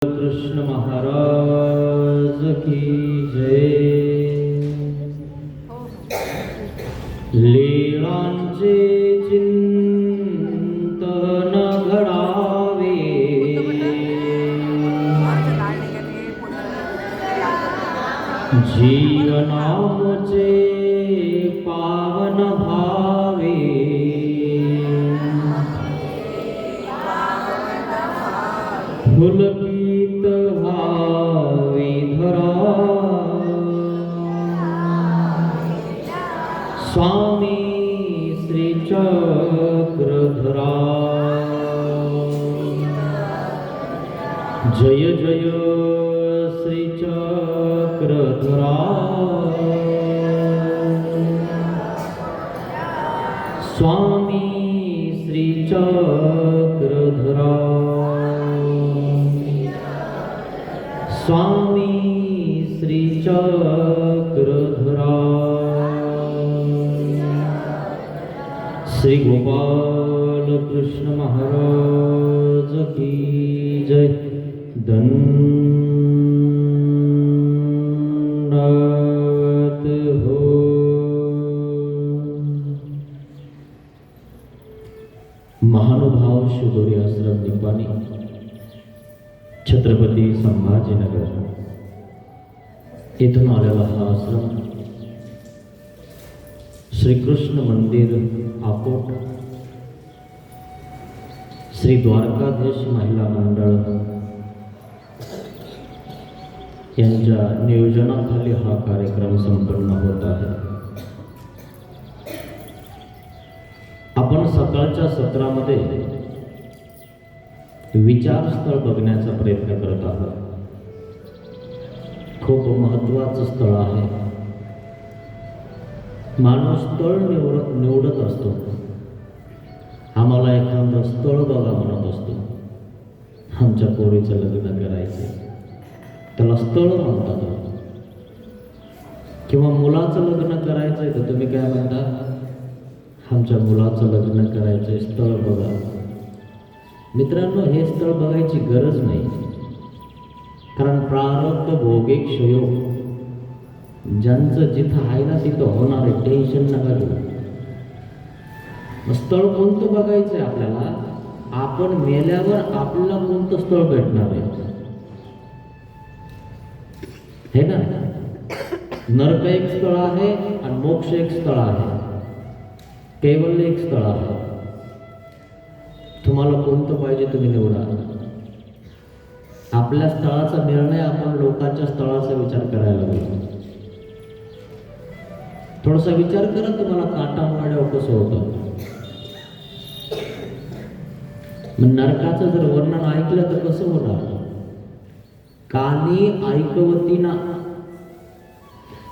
कृष्ण महाराज की जय। लीळांचे चिंतन घडावे, जीवनाचे पावन भावे, पुलकित व्हावी धरा, स्वामी श्री चक्रधरा। जय जय श्री चक्रधरा, स्वामी श्री चक्रधरा, स्वामी श्री चक्रधरा। श्री गोपाल कृष्ण महाराज की जय। दंडवत हो। महानुभाव शिदोरी आश्रम निपाणी, छत्रपती संभाजीनगर येथून आलेला हा आश्रम श्रीकृष्ण मंदिर आकोट, श्री द्वारकाधीश महिला मंडळ यांच्या नियोजनाखाली हा कार्यक्रम संपन्न होत आहे। आपण सकाळच्या सत्रामध्ये विचारस्थळ बघण्याचा प्रयत्न करत आहोत। खूप महत्त्वाचं स्थळ आहे। माणूस स्थळ निवडत असतो। आम्हाला एखादं स्थळ बघा म्हणत असतो। आमच्या पोरीचं लग्न करायचं, त्याला स्थळ म्हणतात। किंवा मुलाचं लग्न करायचंय तर तुम्ही काय म्हणता? आमच्या मुलाचं लग्न करायचंय, स्थळ बघा। मित्रांनो, हे स्थळ बघायची गरज नाही, कारण प्रारब्ध भोगिक क्षयोग ज्यांचं जिथं आहे ना तिथं होणार आहे। टेन्शन नका घेऊ। स्थळ कोणतं बघायचं आहे आपल्याला? आपण मेल्यावर आपल्याला कोणतं स्थळ भेटणार आहे, हे ना? नरक एक स्थळ आहे आणि मोक्ष एक स्थळ आहे, कैवल्य एक स्थळ आहे। तुम्हाला कोणतं पाहिजे तुम्ही निवडा। आपल्या स्थळाचा निर्णय आपण लोकांच्या स्थळाचा विचार करायला लागलो। थोडासा विचार करा, तुम्हाला काटा मारल्यावर कसं होतं। मग नरकाचं जर वर्णन ऐकलं तर कसं होणार? कानी ऐकवतीना।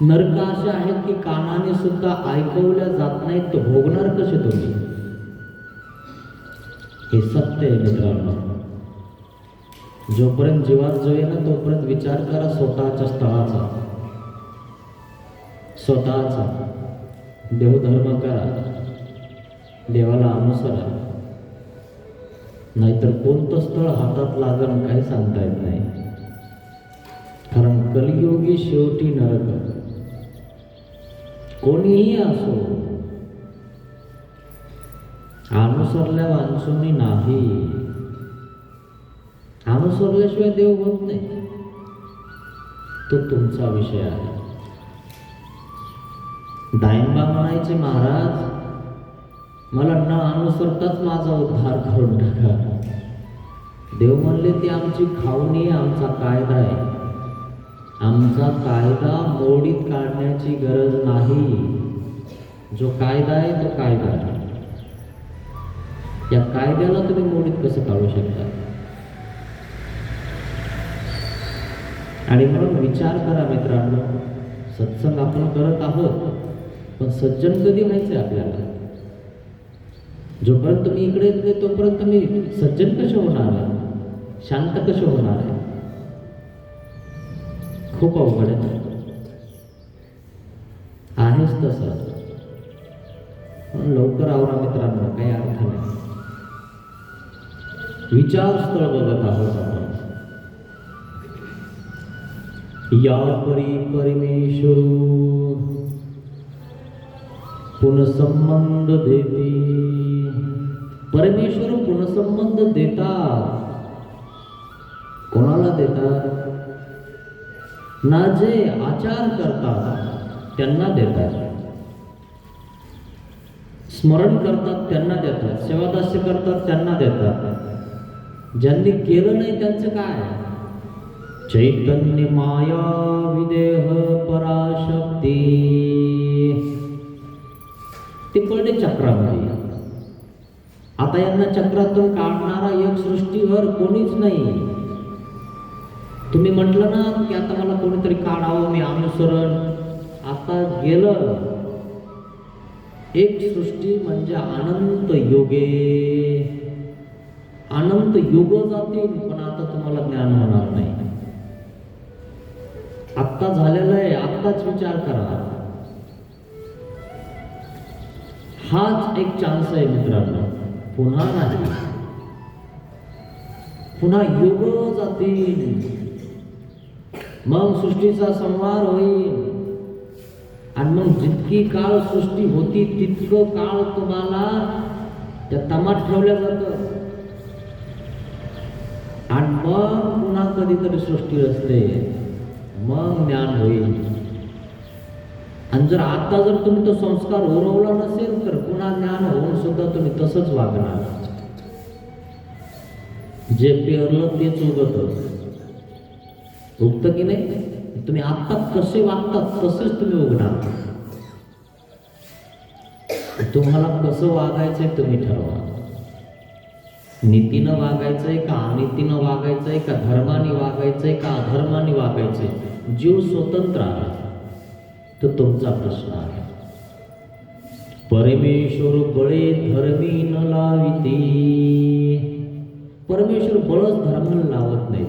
नरक असे आहेत की कानाने सुद्धा ऐकवल्या जात नाहीत, तर भोगणार कसे तुम्ही? हे सत्य आहे मित्रांनो। जोपर्यंत जीवात जो आहे ना तोपर्यंत विचार करा स्वतःच्या स्थळाचा, स्वतःचा देवधर्म करा, देवाला अनुसरा। नाहीतर कोणतं स्थळ हातात लागण काही सांगता येत नाही। कारण कलियुगी शेवटी नरक। कोणीही असो, अनुसरल्या वांचुनी नाही। अनुसरल्याशिवाय देव होत नाही, तो तुमचा विषय आहे। दायंबा म्हणायचे, महाराज मला न अनुसरताच माझा उद्धार करून टाका। देव म्हणले, ती आमची खावणी, आमचा कायदा आहे। आमचा कायदा मोडीत काढण्याची गरज नाही। जो कायदा आहे तो कायदा आहे। या कायद्याला तुम्ही मोडीत कसं काढू शकता? आणि म्हणून विचार करा मित्रांनो, सत्संग आपण करत आहोत, पण सज्जन कधी व्हायचे आपल्याला? जोपर्यंत मी इकडे येते तोपर्यंत मी सज्जन कसे होणार आहे? शांत कसे होणार आहे? खूप अवघड आहेच तसं। लवकर आवरा मित्रांनो, काही अर्थ नाही। विचारस्थळ बघत आहोत आपण। या परी परमेश्वर पुनसंबंध देते. परमेश्वर पुनसंबंध देतात. कोणाला देतात? ना जे आचार करतात त्यांना देतात, स्मरण करतात त्यांना देतात, सेवादास्य करतात त्यांना देतात. ज्यांनी केलं नाही त्यांचं काय? चैतन्य माया विदेह पराशक्ती, ते पडले चक्रामध्ये. आता यांना चक्रातून काढणारा एक सृष्टीवर कोणीच नाही. तुम्ही म्हटलं ना की आता मला कोणीतरी काढावं, मी अनुसरण, आता गेलं. एक सृष्टी म्हणजे अनंत युगे, अनंत युग जातील पण आता तुम्हाला ज्ञान होणार नाही. आत्ता झालेलं आहे, आत्ताच विचार करा. हाच एक चान्स आहे मित्रांनो, पुन्हा नाही. पुन्हा युग जातील, मग सृष्टीचा संहार होईल. आणि मग जितकी काळ सृष्टी होती तितकं काळ तुम्हाला त्या तमात ठेवल्या जातं. आणि मग पुन्हा कधीतरी सृष्टी असते, मग ज्ञान होईल. आणि जर आता जर तुम्ही तो संस्कार उरवला नसेल तर पुन्हा ज्ञान होऊन सुद्धा तुम्ही तसंच वागणार. जे पेरलं तेच उगतं की नाही? तुम्ही आता कसे वागतात तसेच तुम्ही उगणार. तुम्हाला कसं वागायचंय तुम्ही ठरवा. नीतीनं वागायचंय का अनितीनं वागायचंय का धर्माने वागायचंय का अधर्माने वागायचंय? जीव स्वतंत्र आहे, तो तुमचा प्रश्न आहे. परमेश्वर बळे धर्मी न लाविती. परमेश्वर बळच धर्माला लावत नाही.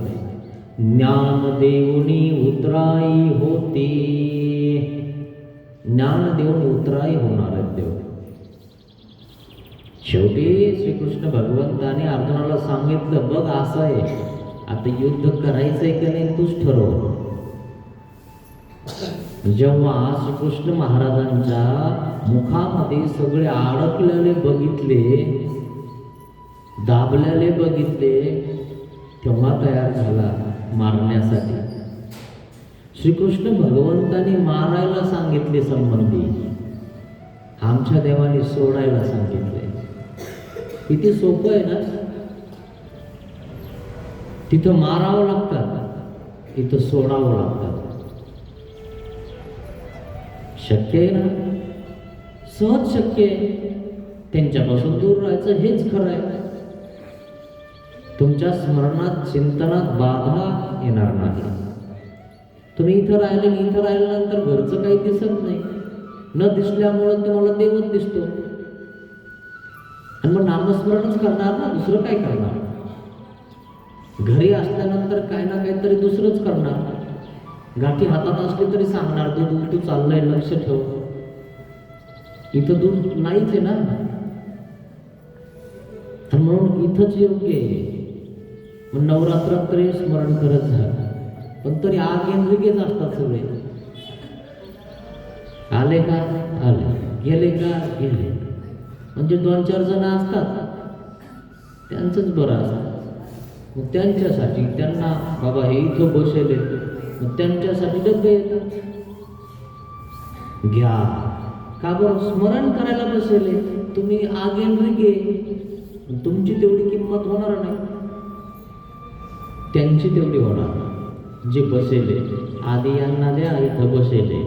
ज्ञान देऊनी उतराई होती. ज्ञान देऊन उतराई होणार आहे देव. शेवटी श्रीकृष्ण भगवंताने अर्जुनाला सांगितलं, बघ असं आहे, आता युद्ध करायचंय का नाही तूच ठरव. जेव्हा श्रीकृष्ण महाराजांच्या मुखामध्ये सगळे अडकलेले बघितले, दाबलेले बघितले, तेव्हा तयार झाला मारण्यासाठी. श्रीकृष्ण भगवंतांनी मारायला सांगितले संबंधी, आमच्या देवाने सोडायला सांगितले. किती सोपं आहे ना. तिथं मारावं लागतात, इथं सोडावं लागतात. शक्य आहे ना? सहज शक्य आहे. त्यांच्यापासून दूर राहायचं हेच खरं आहे. तुमच्या स्मरणात चिंतनात बाधा येणार नाही. तुम्ही इथं राहिले आणि इथं राहिल्यानंतर घरचं काही दिसत नाही. न दिसल्यामुळं तुम्हाला देवच दिसतो. आणि मग नामस्मरणच करणार ना, दुसरं काय करणार? घरी असल्यानंतर काही ना काहीतरी दुसरंच करणार. गाठी हातात असली तरी सांगणार, दूध उलटू चाललंय, लक्ष ठेव. इथं दूध नाहीच आहे ना. आणि म्हणून इथंच योग्य आहे. मग नवरात्रात तरी स्मरण करत जा. पण तरी आगेच असतात सगळे. आले का आले, गेले का गेले. म्हणजे 2-4 जण असतात, त्यांचंच बरं असतं. मग त्यांच्यासाठी त्यांना बाबा हे इथं बसेले, मग त्यांच्यासाठी डबे येतात. घ्या का बरं? स्मरण करायला बसेले तुम्ही, आगेनरिगे. तुमची तेवढी किंमत होणार नाही, त्यांची तेवढी होणार. जे बसेले आधी यांना द्या, इथं बसेले.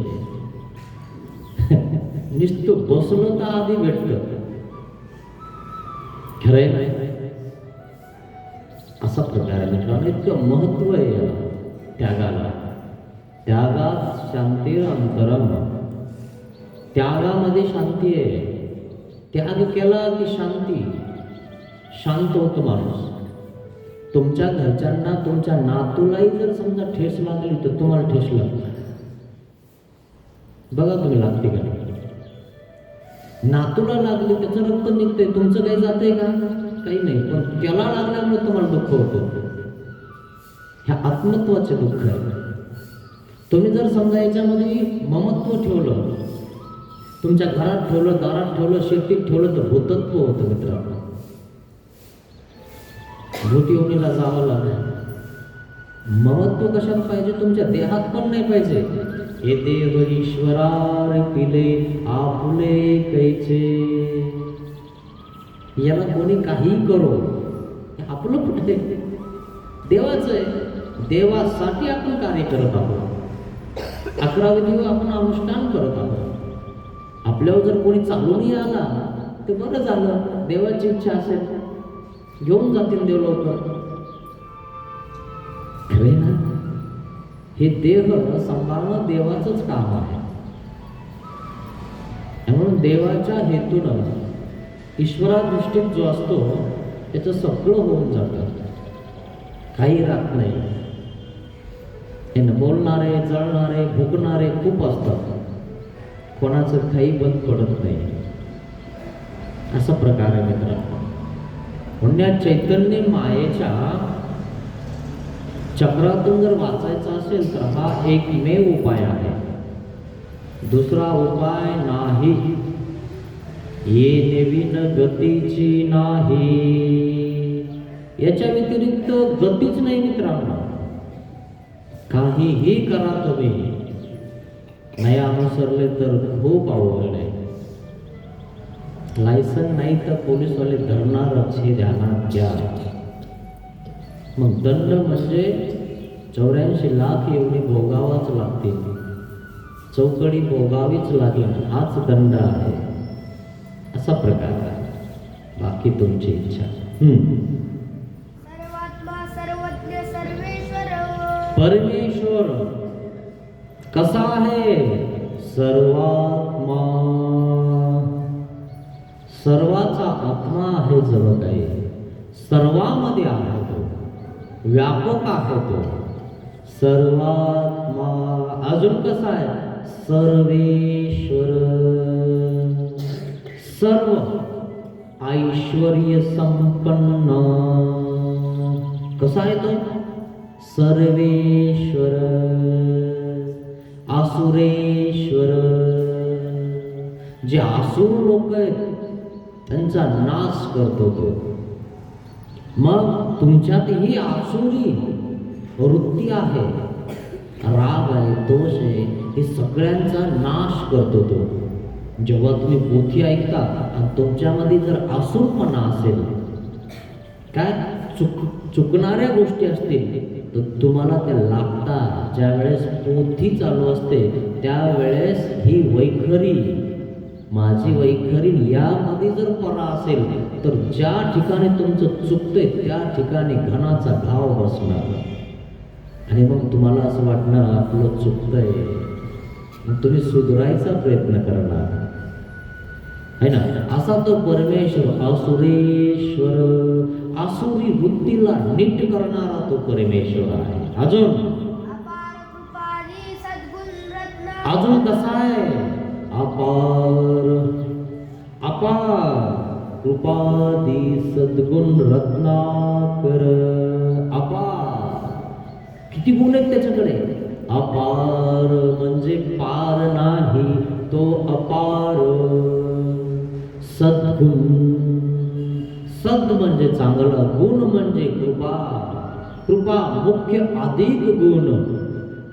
नुसतं बसलं तर आधी भेटतं. खरंय नाही? असा प्रकार आहे मित्रांनो. इतकं महत्व आहे याला, त्यागाला. त्यागात शांती अंतरम. त्यागामध्ये शांती आहे. त्याग केला की शांती, शांत होतो माणूस. तुमच्या घरच्यांना, तुमच्या नातूलाही जर समजा ठेस लागली तर तुम्हाला ठेस लागते. बघा तुम्ही लागते का? नातूला लागली, त्याचं रक्त निघतंय, तुमचं काही जातंय का? काही नाही. पण त्याला लागल्यामुळे तुम्हाला दुःख होतं. ह्या आत्मत्वाचे दुःख आहे. तुम्ही जर समजा याच्यामध्ये ममत्व ठेवलं, तुमच्या घरात ठेवलं, दारात ठेवलं, शेतीत ठेवलं, तर भूतत्व होतं मित्रांनो. भूतयोनीला जावं लागेल. ममत्व कशात पाहिजे? तुमच्या देहात पण नाही पाहिजे. हे देव ईश्वरार पिले आपुले कैचे. याला कोणी काही करो, आपलं कुठे? देवाचं आहे. देवासाठी आपण कार्य करत आहोत. 11 दिवस आपण अनुष्ठान करत आहोत. आपल्यावर जर कोणी चालूनही आला तर बरं झालं. देवाची इच्छा असेल घेऊन जातील देव लवकर. खरे ना? हे देह सांभाळणं देवाचंच काम आहे. म्हणून देवाच्या हेतून ईश्वरा दृष्टीत जो असतो त्याचं सगळं होऊन जातं, काही राहत नाही. हे बोलणारे, जळणारे, भुकणारे खूप असतात, कोणाचं काही बंद पडत नाही. असा प्रकार आहे मित्रांनो. पुण्या चैतन्य मायेच्या चक्रातून जर वाचायचं असेल तर हा एकमेव उपाय आहे. दुसरा उपाय नाही. ये नवीन गतीची नाही. याच्या व्यतिरिक्त गतीच नाही मित्रांनो. काहीही करा तुम्ही, नाही अनुसरले तर खूप अवघड आहे. लायसन नाही तर पोलीसवाले धरणारच, हे ध्यानात घ्या. मग दंड म्हणजे 84 लाख एवढी भोगावाच लागतील, चौकडी भोगावीच लागेल, हाच दंड आहे. असा प्रकार आहे. बाकी तुमची इच्छा. सर्वात्मा सर्वज्ञ सर्वेश्वर. परमेश्वर कसा आहे? सर्वात्मा, सर्वाचा आत्मा आहे. जवळ काही सर्वामध्ये आहे तो, व्यापक आहे तो सर्वात्मा. अजून कसा आहे? सर्वेश्वर, सर्व ऐश्वर्य संपन्न. कसा आहे तो? सर्वेश्वर. आसुरेश्वर, जे आसुर लोक आहेत त्यांचा नाश करतो तो. मग तुमच्यात ही आसुरी वृत्ती आहे, राग आहे, दोष आहे, हे सगळ्यांचा नाश करतो तो. जेव्हा तुम्ही पोथी ऐकता आणि तुमच्यामध्ये जर आसुरपणा असेल, काय चुकणाऱ्या गोष्टी असतील तर तुम्हाला त्या लागतात. ज्या वेळेस पोथी चालू असते त्यावेळेस ही वैखरी, माझी वैखरी यामध्ये जर परा असेल तर ज्या ठिकाणी तुमचं चुकतंय त्या ठिकाणी घणाचा घाव बसणार. आणि मग तुम्हाला असं वाटणार आपलं चुकतंय, मग तुम्ही सुधारायचा प्रयत्न करणार है ना. असा तो परमेश्वर आसुरेश्वर, आसुरी वृत्तीला नीट करणारा तो परमेश्वर आहे. अजून अपार कृपादी सद्गुण रत्न. अजून कसा आहे? अपार, अपार कृपादी सद्गुण रत्नाकर. अपार, किती गुण आहेत त्याच्याकडे? अपार म्हणजे पार नाही, तो अपार. सद्गुण, सद म्हणजे चांगलं, गुण म्हणजे कृपा. कृपा मुख्य अधिक गुण.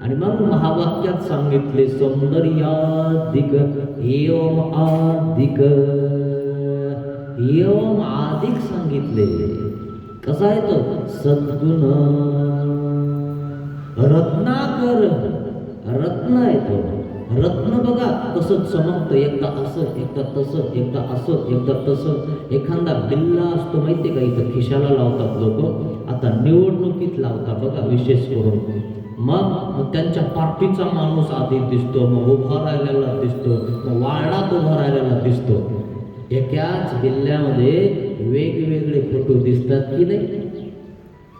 आणि मग महावाक्यात सांगितले सौंदर्याधिक एवम अधिक, एवम अधिक सांगितले. कसा आहे तो? सद्गुण. रत्नाकर, रत्न आहे तो. रत्न बघा कसं चमकतं, एकदा असं, एकदा तसं, एकदा असं, एकदा तसं. एखादा बिल्ला असतो माहितीये का, इथं खिशाला लावतात लोक, आता निवडणुकीत लावतात बघा विशेष करून. मग त्यांच्या पार्टीचा माणूस आधी दिसतो, मग उभा राहिलेला दिसतो, मग वार्डात उभा राहिलेला दिसतो. एकाच बिल्ल्यामध्ये वेगवेगळे फोटो दिसतात की नाही?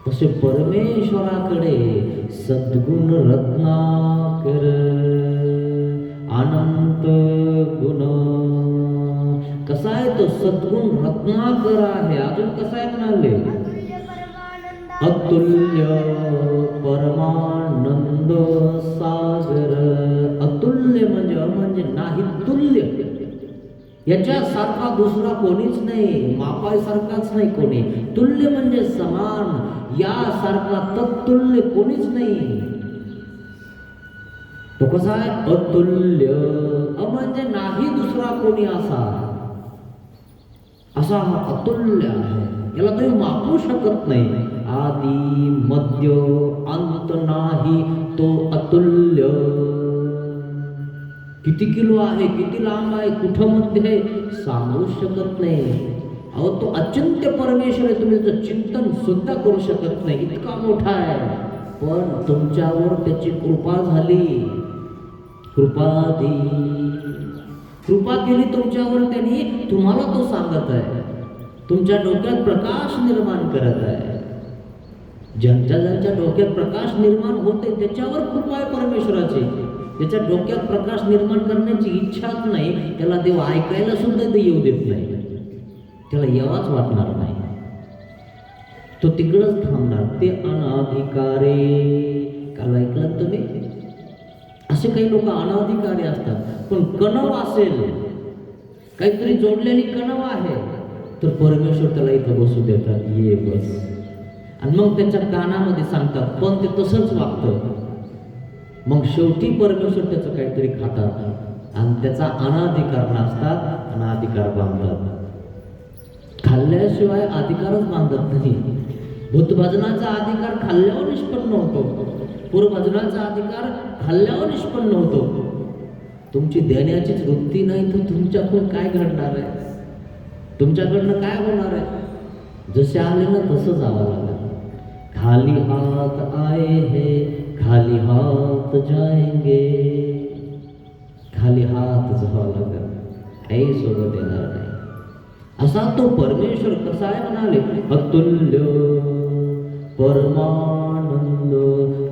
तसे परमेश्वराकडे सद्गुण रत्नाकर, अनंत गुण. कसा आहे तो? सद्गुण रत्नाकर आहे. अजून कसा आहे म्हणाले? अतुल्य परमानंद सागर. याच्यासारखा दुसरा कोणीच नाही, मापासारखाच नाही कोणी. तुल्य म्हणजे समान, यासारखा तत्तुल्य कोणीच नाही. तो कसा आहे? अतुल्य. म्हणजे नाही दुसरा कोणी असा हा अतुल्य आहे. याला तुम्ही मापू शकत नाही. आदि मध्य अंत नाही तो अतुल्य. किती किलो आहे, किती लांब आहे, कुठं मध्ये आहे, सांगू शकत नाही. अहो तो अचिंत्य परमेश्वर आहे. तुम्ही त्याचं चिंतन सुद्धा करू शकत नाही, इतका मोठा आहे. पण तुमच्यावर त्याची कृपा झाली. कृपा केली तुमच्यावर त्यांनी. तुम्हाला तो सांगत आहे, तुमच्या डोक्यात प्रकाश निर्माण करत आहे. ज्यांच्या डोक्यात प्रकाश निर्माण होते त्याच्यावर कृपा आहे परमेश्वराची. त्याच्या डोक्यात प्रकाश निर्माण करण्याची इच्छाच नाही, त्याला देव ऐकायला सुद्धा ते येऊ देत नाही. त्याला यावाच वाटणार नाही, तो तिकडच थांबणार. ते अनाधिकारे. काल ऐकलं तुम्ही? असे काही लोक अनाधिकारी असतात. पण कणव असेल, काहीतरी जोडलेली कणव आहे, तर परमेश्वर त्याला इथं बसू देतात. ये बस. आणि मग त्याच्या कानामध्ये सांगतात, पण ते तसंच वागतं. मग शेवटी परमेश्वर त्याचं काहीतरी खातात आणि त्याचा अनाधिकार नसतात, अनाधिकार बांधतात. खाल्ल्याशिवाय अधिकारच बांधत नाही. भूतभजनाचा अधिकार खाल्ल्यावर निष्पन्न होतो, पूर्वभजनाचा अधिकार खाल्ल्यावर निष्पन्न होतो. तुमची देण्याचीच वृत्ती नाही तर तुमच्याकडून काय घडणार आहे? तुमच्याकडनं काय होणार आहे? जसे आले ना तसं जावं लागेल. खाली हात आए हैं, खाली हात जाएंगे. खाली हात जावं लागेल, काही सोबत येणार नाही. असा तो परमेश्वर कसा आहे म्हणाले? अतुल्य, परमानंद.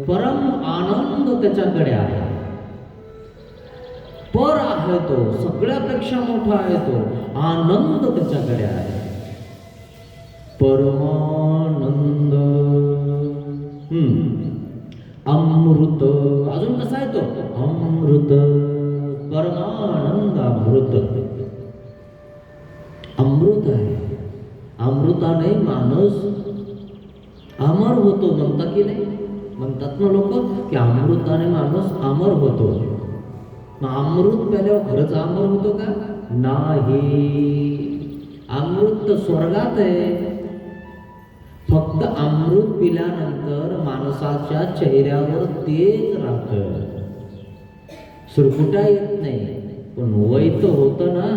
परम आनंद त्याच्याकडे आहे. पर आहे तो, सगळ्यापेक्षा मोठा आहे तो. आनंद त्याच्याकडे आहे, परमानंद. अमृत. अजून कसा आहे तो? अमृत, परमानंद, अमृत. अमृत आहे. अमृताने माणूस अमर होतो म्हणतात की नाही? म्हणतात ना लोक की अमृताने माणूस अमर होतो. मग अमृत प्याल्यावर खरंच अमर होतो का? नाही. अमृत स्वर्गात आहे. फक्त अमृत पिल्यानंतर माणसाच्या चेहऱ्यावर तेज राहतं, सुरकुटा येत नाही. पण वय तर होतं ना,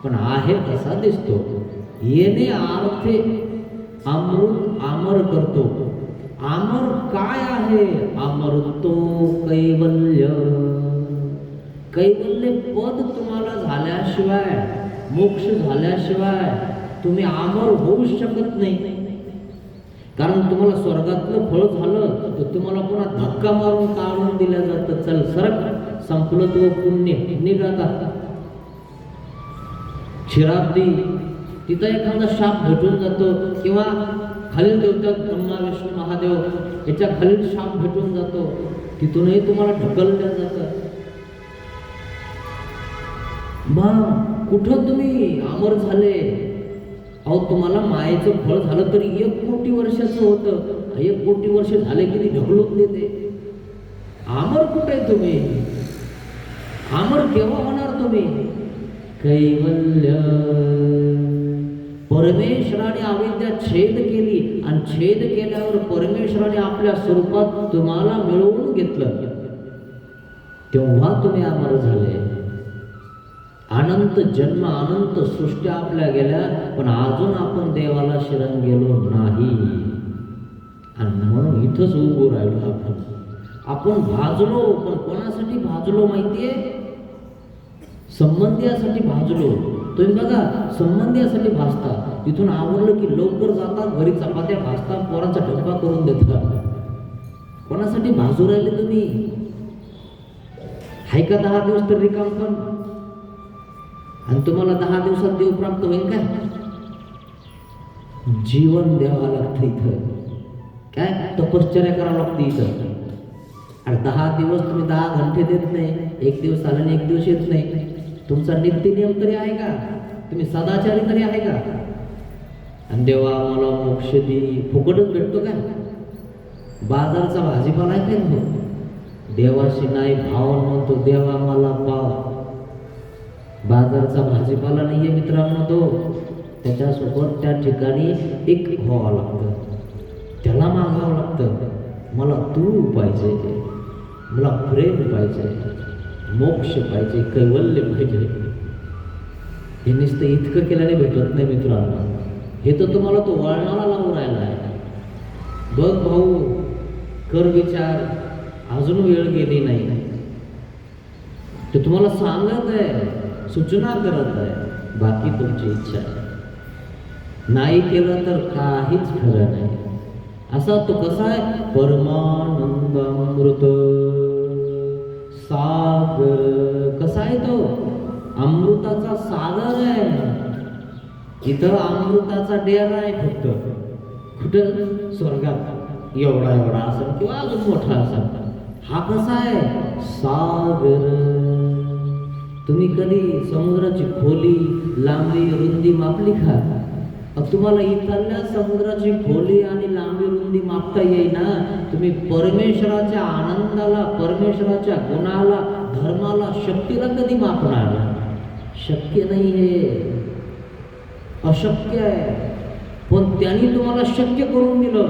पण आहे कसा दिसतो. येणे अर्थे अमृत अमर करतो. अमर काय आहे? अमरतो कैवल्य. कैवल्य पद तुम्हाला झाल्याशिवाय, मोक्ष झाल्याशिवाय तुम्ही अमर होऊ शकत नाही. कारण तुम्हाला स्वर्गातलं फळ झालं तर तुम्हाला पुन्हा धक्का मारून काढून दिलं जातं. चल सरक, संपलं तो पुण्य, निघाता. क्षीराब्दी तिथं एखादा शाप भेटून जातो, किंवा खालील देवता ब्रह्मा विष्णू महादेव याच्या खालील शाप भेटून जातो, तिथूनही तुम्हाला ढकललं जातं. मग कुठं तुम्ही अमर झाले? अहो तुम्हाला मायेचं फळ झालं तरी 1 कोटी वर्षाचं होतं. 1 कोटी वर्ष झाले की ती ढकलून देते. अमर कुठे तुम्ही? अमर केव्हा होणार तुम्ही? कैवल्य. परमेश्वराने अविद्या छेद केली आणि छेद केल्यावर परमेश्वराने आपल्या स्वरूपात तुम्हाला मिळवून घेतलं, तेव्हा तुम्ही अमर झाले. अनंत जन्म, अनंत सृष्ट्या आपल्या गेल्या, पण अजून आपण देवाला शरण गेलो नाही. आणि म्हणून इथंच उभं राहिलो आपण भाजलो. पण कोणासाठी भाजलो माहितीये? संबंधियासाठी भाजलो. तुम्ही बघा, संबंधियासाठी भाजता, तिथून आवडलं की लवकर जातात, घरी चपात्या भाजतात, पोरांचा डब्बा करून देतात. कोणासाठी भाजू राहिले तुम्ही? हाय का 10 दिवस तर रिकाम पण? आणि तुम्हाला 10 दिवसात देव प्राप्त होईल काय? जीवन द्यावं लागतं इथं. काय तपश्चर्या करावं लागते इथं. आणि 10 दिवस तुम्ही 10 घंटे देत नाही, 1 दिवस आला आणि 1 दिवस येत नाही. तुमचा नित्यनियम तरी आहे का? तुम्ही सदाचारी तरी आहे का? आणि देवा मला मोक्ष दे, फुकटच भेटतो का? बाजारचा भाजीपाला आहे काय तो? देवाशी नाही भावन म्हणतो, देवा मला पाव. बाजारचा भाजीपाला नाहीये मित्रांनो तो. त्याच्यासोबत त्या ठिकाणी एक व्हावं लागतं, त्याला मागावं लागतं. मला तू पाहिजे, मला प्रेम पाहिजे, मोक्ष पाहिजे, कैवल्य पाहिजे. हे नुसतं इतकं केल्याने भेटत नाही मित्रांनो. हे तर तुम्हाला तो वळणाला लावून राहिला आहे. बघ भाऊ, कर विचार, अजून वेळ गेली नाही. ते तुम्हाला सांगत आहे, सूचना करत आहे, बाकी तुमची इच्छा आहे. नाही केलं तर काहीच खरं नाही. असा तो कसा आहे? परमानंदामृत सागर. कसा आहे तो? अमृताचा सागर आहे. इथं अमृताचा डेरा आहे फक्त. कुठं? स्वर्गात एवढा एवढा असेल किंवा अजून मोठा असेल. हा कसा आहे? सागर. तुम्ही कधी समुद्राची खोली, लांबी, रुंदी मापली का? तुम्हाला इथल्या समुद्राची खोली आणि लांबी रुंदी मापता येईना. तुम्ही परमेश्वराच्या आनंदाला, परमेश्वराच्या गुणाला, धर्माला, शक्तीला कधी मापणार? शक्य नाही आहे, अशक्य आहे. पण त्यांनी तुम्हाला शक्य करून दिलं.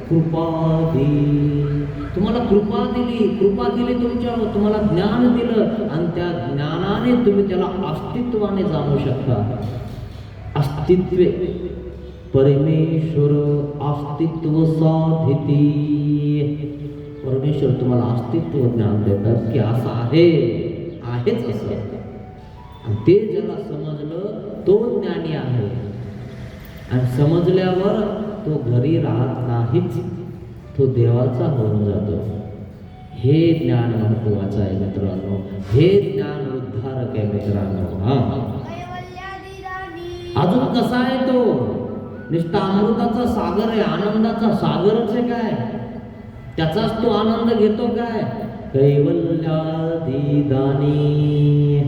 कृपा दिली, तुम्हाला कृपा दिली, कृपा दिली तुमच्यावर, तुम्हाला ज्ञान दिलं आणि त्या ज्ञानाने तुम्ही त्याला अस्तित्वाने जाणू शकता. अस्तित्व, परमेश्वर अस्तित्व साधिती. परमेश्वर तुम्हाला अस्तित्व ज्ञान देतात की असं आहे, आहेच असं. आणि ते ज्याला समजलं तो ज्ञानी आहे. आणि समजल्यावर तो घरी राहत नाहीच, तो देवाचा होऊन जातो. हे ज्ञान महत्वाचं आहे मित्रांनो. हे ज्ञान उद्धारक आहे मित्रांनो. हा, अजून कसा आहे तो? नुसता अमृताचा सागर आहे, आनंदाचा सागरच आहे काय? त्याचाच तो आनंद घेतो काय? कैवल्यादी दानी.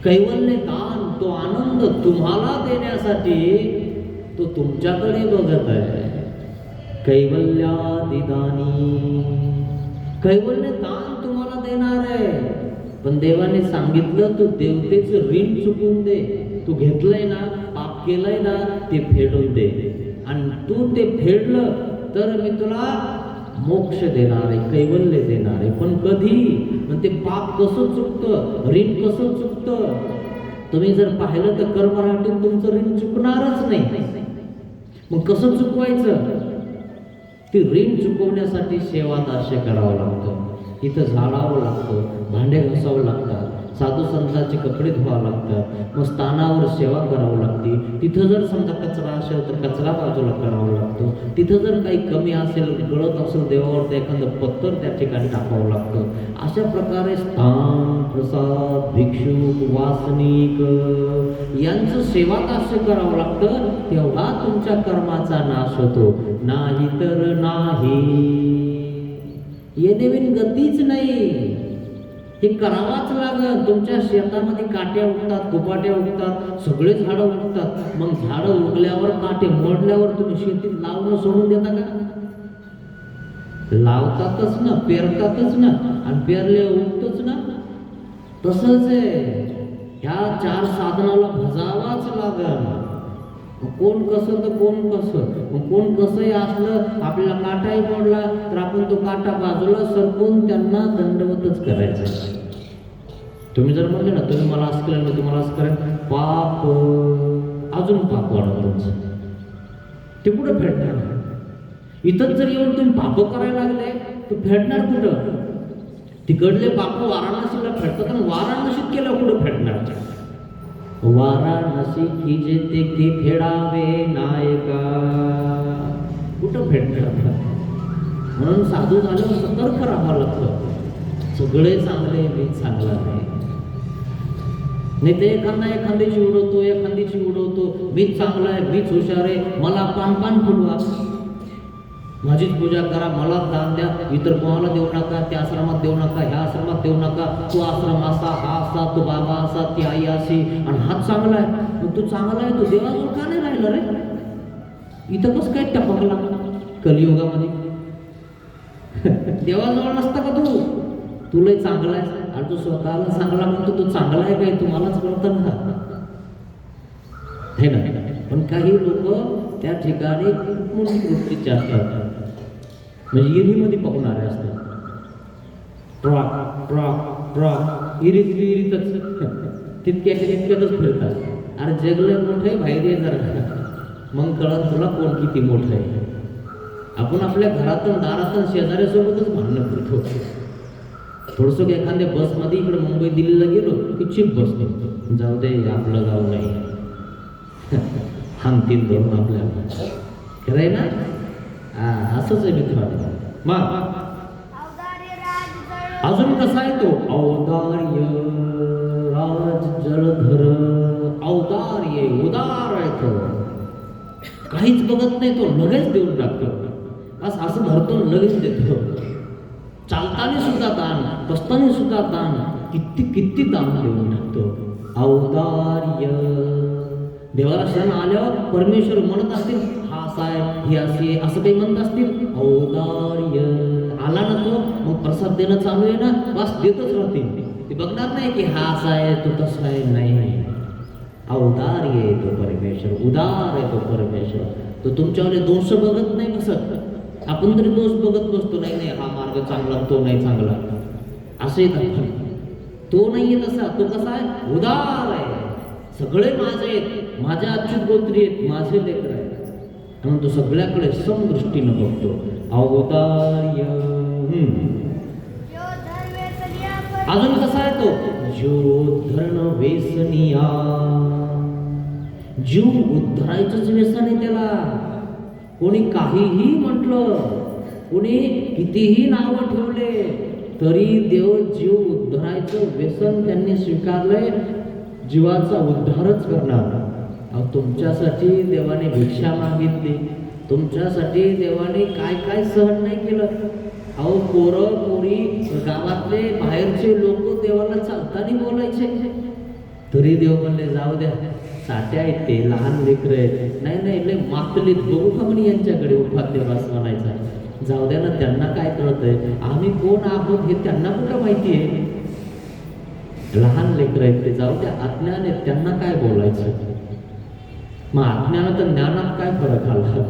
कैवल्य दान, तो आनंद तुम्हाला देण्यासाठी तो तुमच्याकडे बघत आहे. कैवल्यादी दानी, कैवल्य दान तुम्हाला देणार आहे. पण देवाने सांगितलं तू देवतेचं ऋण चुकवून दे. तू घेतलंय ना, पाप केलंय ना, ते फेडून दे. आणि तू ते फेडलं तर मी तुला मोक्ष देणार आहे, कैवल्य देणार आहे. पण कधी? पण ते पाप कसं चुकतं, ऋण कसं चुकतं? तुम्ही जर पाहिलं तर कर्मराटीत तुमचं ऋण चुकणारच नाही. मग कसं चुकवायचं? ते ऋण चुकवण्यासाठी सेवादास्य करावं लागतं. इथं झाडावं लागतं, भांडे घासावं लागतात, साधू संतांचे कपडे धुवावं लागतात, मग स्थानावर सेवा करावं लागते. तिथं जर समजा कचरा असेल तर कचरा बाजूला करावा लागतो. तिथं जर काही कमी असेल, गळत असेल देवावर तर एखादं पत्तर त्या ठिकाणी टाकावं लागतं. अशा प्रकारे स्थान, प्रसाद, भिक्षुक, वासनिक यांचं सेवादास्य करावं लागतं. तेव्हा तुमच्या कर्माचा नाश होतो, नाही तर नाही. ये देवीन गतीच नाही. हे करावाच लागत. तुमच्या शेतामध्ये काट्या उगतात, कुपाट्या उगतात, सगळे झाडं उगतात. मग झाडं उगल्यावर, काटे मोडल्यावर तुम्ही शेतीत लावणं सोडून देता का? लावतातच ना, पेरतातच ना, आणि पेरले उगतच ना. तसंच आहे, ह्या चार साधनाला भजावाच लागल. कोण कसं तर कोण कसं. कोण कसंही असलं, आपल्याला काटाही मोडला तर आपण तो काटा बाजूला सरकून त्यांना दंडवतच करायचं. तुम्ही जर म्हणले ना, तुम्ही मला असं केलं, मी तुम्हाला असं करेन, पाप, अजून पाप वाढत तुमचं. ते कुठं फेडणार? इथंच जर येऊन तुम्ही पाप करायला लागले तर फेडणार कुठं? तिकडले पाप वाराणसीला फेडतात, आणि वाराणसीत केलं कुठं फेडणार? वाराणसी की जेते की फेडावे नायका, कुठं फेडणार? म्हणून साधू झाल्यावर सतर्क राहावं लागतं. सगळे चांगले, मी चांगला नाही ते एखाद्याची उडवतो, एखाद्याची उडवतो. मीच चांगला आहे, मीच हुशार आहे, मला पान पान फुलवा. माझीच पूजा करा, मला दान द्या, इतर कोणाला देऊ नका, त्या आश्रमात देऊ नका, ह्या आश्रमात देऊ नका, तो आश्रम असा, हा असा, तो बाबा असा, ती आई अशी, आणि हाच चांगला आहे. मग तू चांगला आहे, तू देवाजवळ का नाही राहिला रे? इथं कसं काय टपकला कलियुगामध्ये? देवाजवळ नसता का तू? तुलाही चांगला आहे आणि तू स्वतःला चांगला म्हणतो, तो चांगला आहे काय तुम्हालाच कळतं ना, हे ना. पण काही लोक त्या ठिकाणी खूप मोठी गोष्टीचे असतात, म्हणजे इरीमध्ये पकवणारे असतात. ट्रॉक ट्रॉक ट्रॉक इरीतच तितक्यातच फिरतात. अरे जगले मोठे बाहेर ये जरा, मग कळत तुला कोण किती मोठं आहे. आपण आपल्या घरातून दारातून शेजाऱ्यासोबतच भांडणं करतो. थोडंसं एखाद्या बसमध्ये इकडे मुंबई दिल्लीला गेलो की चिप बसतो, जाऊ दे आपलं गाव नाही, हानतील धरून आपल्याला, खरंय ना. असंच आहे मित्रांनो. मग औदार्य राज जळ अजून कसा आहे तो? औदार्य राज जलधर. औदार्य उदार आहे तो, काहीच बघत नाही तो, लगेच देऊन टाकतो. बस असं धरतो लगेच देतो. चालताना सुद्धा दान, बसताना सुद्धा दान, किती दान देऊन टाकतो. औदार्य. देवाला क्षण आल्यावर परमेश्वर म्हणत असतील, हा असा आहे, ही अशी आहे, असं काही म्हणत असतील. औदार्य आला ना तो, मग प्रसाद देणं चालू आहे ना, बस देतच राहतील. ते बघणार नाही की हा असा आहे, तो तसा आहे, नाही. औदार्य आहे तो परमेश्वर, उदार आहे तो परमेश्वर. तो तुमच्यावाले दोष बघत नाही बसत. आपण तरी दोष बघत बसतो, नाही हा मार्ग चांगला, तो नाही चांगला, असं येत. तो नाहीये तसा. तो कसा आहे? उदार आहे. सगळे माझे आहेत, माझ्या अच्युत गोत्री आहेत, माझे लेकर आहेत, म्हणून तो सगळ्याकडे समदृष्टीनं बघतो. औदार्य. जो धन व्यसनिया पर अजून कसा आहे तो? जो धरण व्यसनिया. जीव उद्धरायचंच व्यसन आहे त्याला. कोणी काहीही म्हटलं, कोणी कितीही नावं ठेवले, तरी देव जीव उद्धरायचं व्यसन त्यांनी स्वीकारलंय. जीवाचा उद्धारच करणार. अहो तुमच्यासाठी देवाने भिक्षा मागितली, तुमच्यासाठी देवाने काय काय सहन नाही केलं. अहो पोरं पोरी गावातले बाहेरचे लोक देवाला चालताना बोलायचे, तरी देव म्हणले जाऊ द्या, साठे आहेत ते, लहान लेकरं आहेत, नाही लय मातलीत, बघू का म्हणे यांच्याकडे उपाध्यवास म्हणायचा. जाऊ द्या ना, त्यांना काय कळतंय, आम्ही कोण आहोत हे त्यांना कुठं माहिती आहे. लहान लेकरं आहेत ते, जाऊ द्या, अज्ञान आहेत, त्यांना काय बोलायचं. मग अज्ञानात तर ज्ञानात काय फरक आला?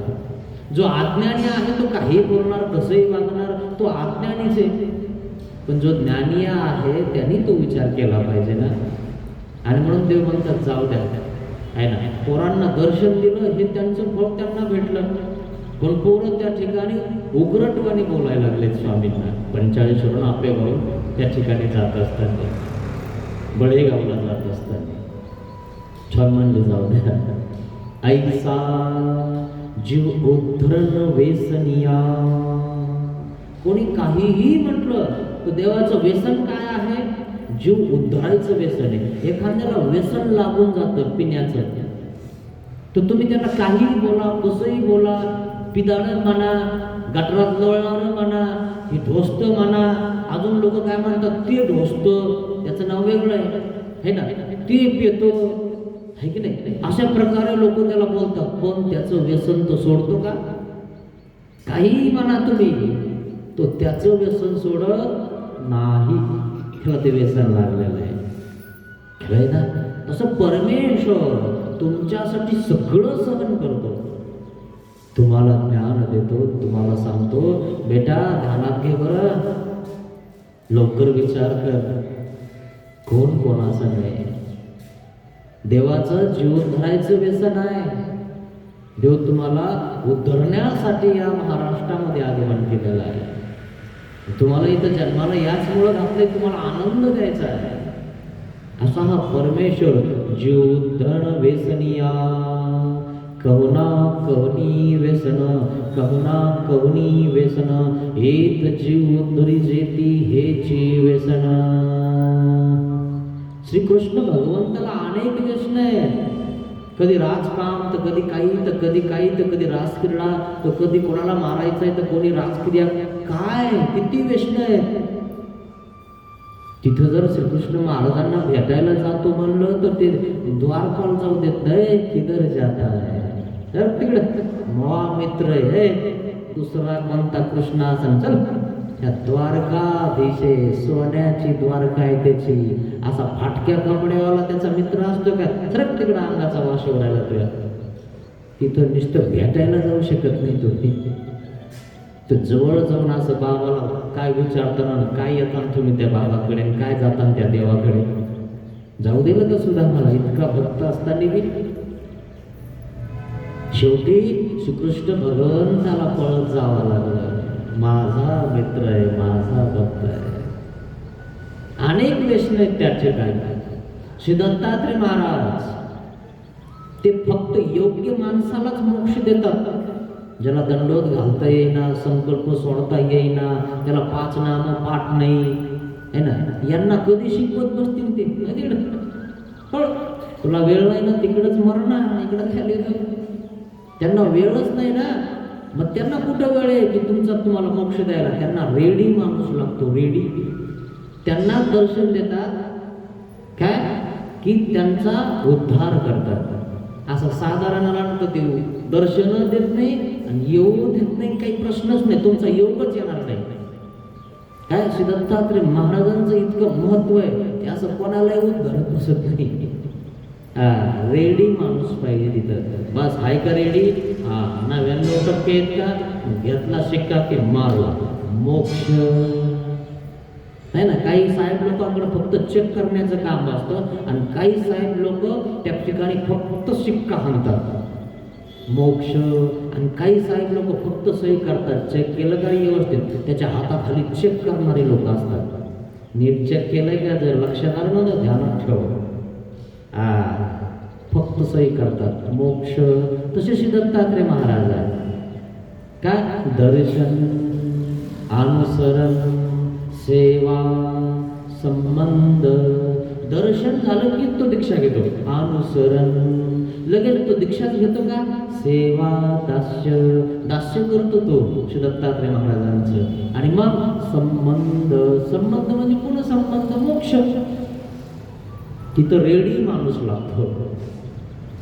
जो अज्ञानी आहे तो काही बोलणार, कसंही वागणार, तो अज्ञानीच आहे. पण जो ज्ञानी आहे त्यांनी तो विचार केला पाहिजे ना. आणि म्हणून देव म्हणतात जाऊ द्या, आहे ना. पोरांना दर्शन दिलं, हे त्यांचं फळ त्यांना भेटलं. पण पोरं त्या ठिकाणी उग्रटवाने बोलायला लागले स्वामींना. 45 वरून आपेगाव त्या ठिकाणी जात असताना, बळेगावला जात असताना छान म्हणले जाऊ द्या. ऐसा जीव उद्धरण व्यसनिया. कोणी काहीही म्हटलं तर देवाचं व्यसन काय आहे? जीव उद्धरायचं व्यसन आहे. एखाद्याला व्यसन लागून जातं पिण्याचं, तर तुम्ही त्याला काहीही बोला, कसंही बोला, पिदाळं म्हणा, गटरात लोळणारं म्हणा, हे ढोसतं म्हणा. अजून लोक काय म्हणतात, ते ढोसतं, त्याचं नाव वेगळं आहे ना, ते पितो, आहे की नाही. अशा प्रकारे लोक त्याला बोलतात. पण त्याचं व्यसन तो सोडतो का? काहीही म्हणा तुम्ही, तो त्याचं व्यसन सोडत नाही. त्याला ते व्यसन लागलेलं आहे, खरंय ना. तसं परमेश्वर तुमच्यासाठी सगळं सहन करतो. तुम्हाला ज्ञान देतो, तुम्हाला सांगतो बेटा ध्यानात घे बरं, लवकर विचार कर, कोण कोणाचं नाही. देवाचं जीव उद्धरायचं व्यसन आहे. देव तुम्हाला उद्धरण्यासाठी या महाराष्ट्रामध्ये आगमन केलेलं आहे. तुम्हाला इथं जन्माला याचमुळं घातलंय, तुम्हाला आनंद द्यायचा आहे. असा हा परमेश्वर जीव उद्धरण व्यसनिया. कवना कवनी व्यसन, कवना कवनी व्यसन, एक जीव उद्धरी जेती हेची व्यसन. श्रीकृष्ण भगवंताला अनेक व्यसन आहेत. कधी राजकाम तर कधी काही तर कधी काही तर कधी रासक्रीडा तर कधी कोणाला मारायचंय तर कोणी राजक्रिया. काय किती व्यसन आहेत. तिथं जर श्रीकृष्ण महाराजांना भेटायला जातो म्हणलं तर ते द्वारपाल जाऊ देत नाही. किधर जाता है तर तिकडे मवा मित्र आहे दुसरा कोणता कृष्णासन चल त्या द्वारकाधीश सोन्याची द्वारका आहे त्याची. असा फाटक्या कपड्यावाला त्याचा मित्र असतो का सरक तिकडे अंगाचा वास ओढायला तुला. तिथं नुसतं भेटायला जाऊ शकत नाही तो. तर जवळ जाऊन असं बाबाला काय विचारताना काय येतात तुम्ही त्या बाबाकडे काय जातात त्या देवाकडे. जाऊ दिलं का सुद्धा मला इतका भक्त असताना बी. शेवटी श्रीकृष्ण भगवंताला पळत जावं लागलं. माझा मित्र आहे माझा भक्त आहे. अनेक व्यसन आहेत त्या ठिकाणी. श्री दत्तात्रय महाराज ते फक्त योग्य माणसालाच मोक्ष देतात. ज्याला दंडोत घालता येईना संकल्प सोडता येईना त्याला 5 नाम पाठ नाही है ना यांना कधी शिकवत बसतील ते. तिकडं तुला वेळ नाही ना तिकडंच मरणार इकडं खाली. त्यांना वेळच नाही ना मग त्यांना कुठं वेळ आहे की तुम्हाला मोक्ष द्यायला. त्यांना रेडी माणूस लागतो रेडी. त्यांना दर्शन देतात काय की त्यांचा उद्धार करतात. असं साधारणाला तर ते दर्शन देत नाही आणि योग देत नाही. काही प्रश्नच नाही तुमचा योगच येणार नाही. काय श्री दत्तात्रय महाराजांचं इतकं महत्व आहे की असं कोणालाही उद्धरत बसत नाही. रेडी माणूस पाहिजे तिथं. बस हाय का रेडी. 99% आहेत का घेतला शिक्का की मारला मोक्ष नाही ना. काही साहेब लोकांकडे फक्त चेक करण्याचं काम असतं आणि काही साहेब लोक त्या ठिकाणी फक्त शिक्का हाणतात मोक्ष. आणि काही साहेब लोक फक्त सही करतात. चेक केलं का व्यवस्थित त्याच्या हाताखाली चेक करणारे लोक असतात. नीट चेक केलंय का जर लक्षात आलं नव्हतं ध्यानात ठेव. फक्त सही करतात मोक्ष. तसे श्री दत्तात्रय महाराज आहे काय दर्शन अनुसरण सेवा संबंध. दर्शन झालं की तो दीक्षा घेतो. अनुसरण लगेच तो दीक्षाच घेतो का. सेवा दास्य दास्य करतो तो श्री दत्तात्रय महाराजांचं. आणि मग संबंध संबंध म्हणजे पुन्हा संबंध मोक्ष. तिथं रेडी माणूस लागतो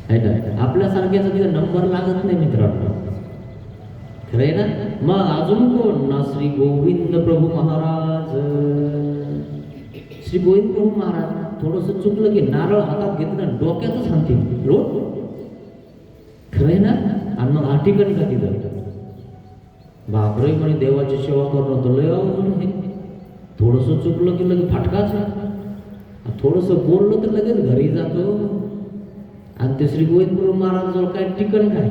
आहे ना. आपल्यासारख्याचा तिथं नंबर लागत नाही मित्रांनो. खरंय ना. मग अजून कोण ना श्री गोविंद प्रभू महाराज. श्री गोविंद प्रभू महाराज थोडंसं चुकलं की नारळ हातात घेतलं डोक्यातच हाणतील रोड. खरंय ना. आणि मग हा ठिकाणी का तिथं बापरे म्हणे देवाची सेवा करणं होतं लय अवघड आहे. थोडंसं चुकलं की लगेच फाटकाच. थोडंसं बोललं तर लगेच घरी जातो. आणि ते श्री गोविंद प्रभू महाराज जवळ काय ठिकाण काय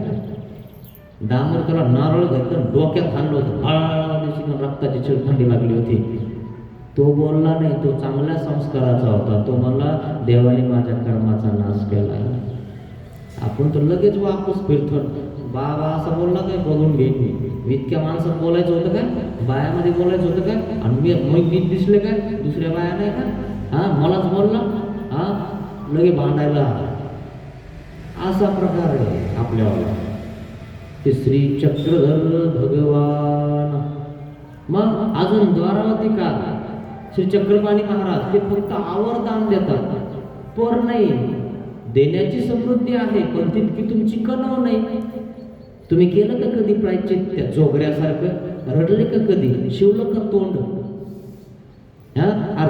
डांबर त्याला नारळ घेतलं डोक्यात हाणलं होतं. रक्ताची चिळखंडी लागली होती. तो बोलला नाही. तो चांगल्या संस्काराचा होता. तो म्हणला देवाने माझ्या कर्माचा नाश केला. आपण तर लगेच वापस फिरतो. बाबा असं बोलला काय बघून घेईन मी. इतक्या माणसात बोलायचं होतं काय बायामध्ये बोलायचं होतं काय. आणि मी दिसले काय दुसऱ्या बाया नाही का मलाच बोलला लगे भांडायला. असा प्रकार आहे आपल्याला. ते श्री चक्रधर भगवान. मग अजून द्वारावती का श्री चक्रपाणी महाराज ते फक्त आवर्दान देतात. पर नाही देण्याची समृद्धी आहे पण तितकी तुमची कणव नाही. तुम्ही केलं का कधी प्रायश्चित त्या जोगऱ्यासारखं रडले का कधी शिवलं का तोंड.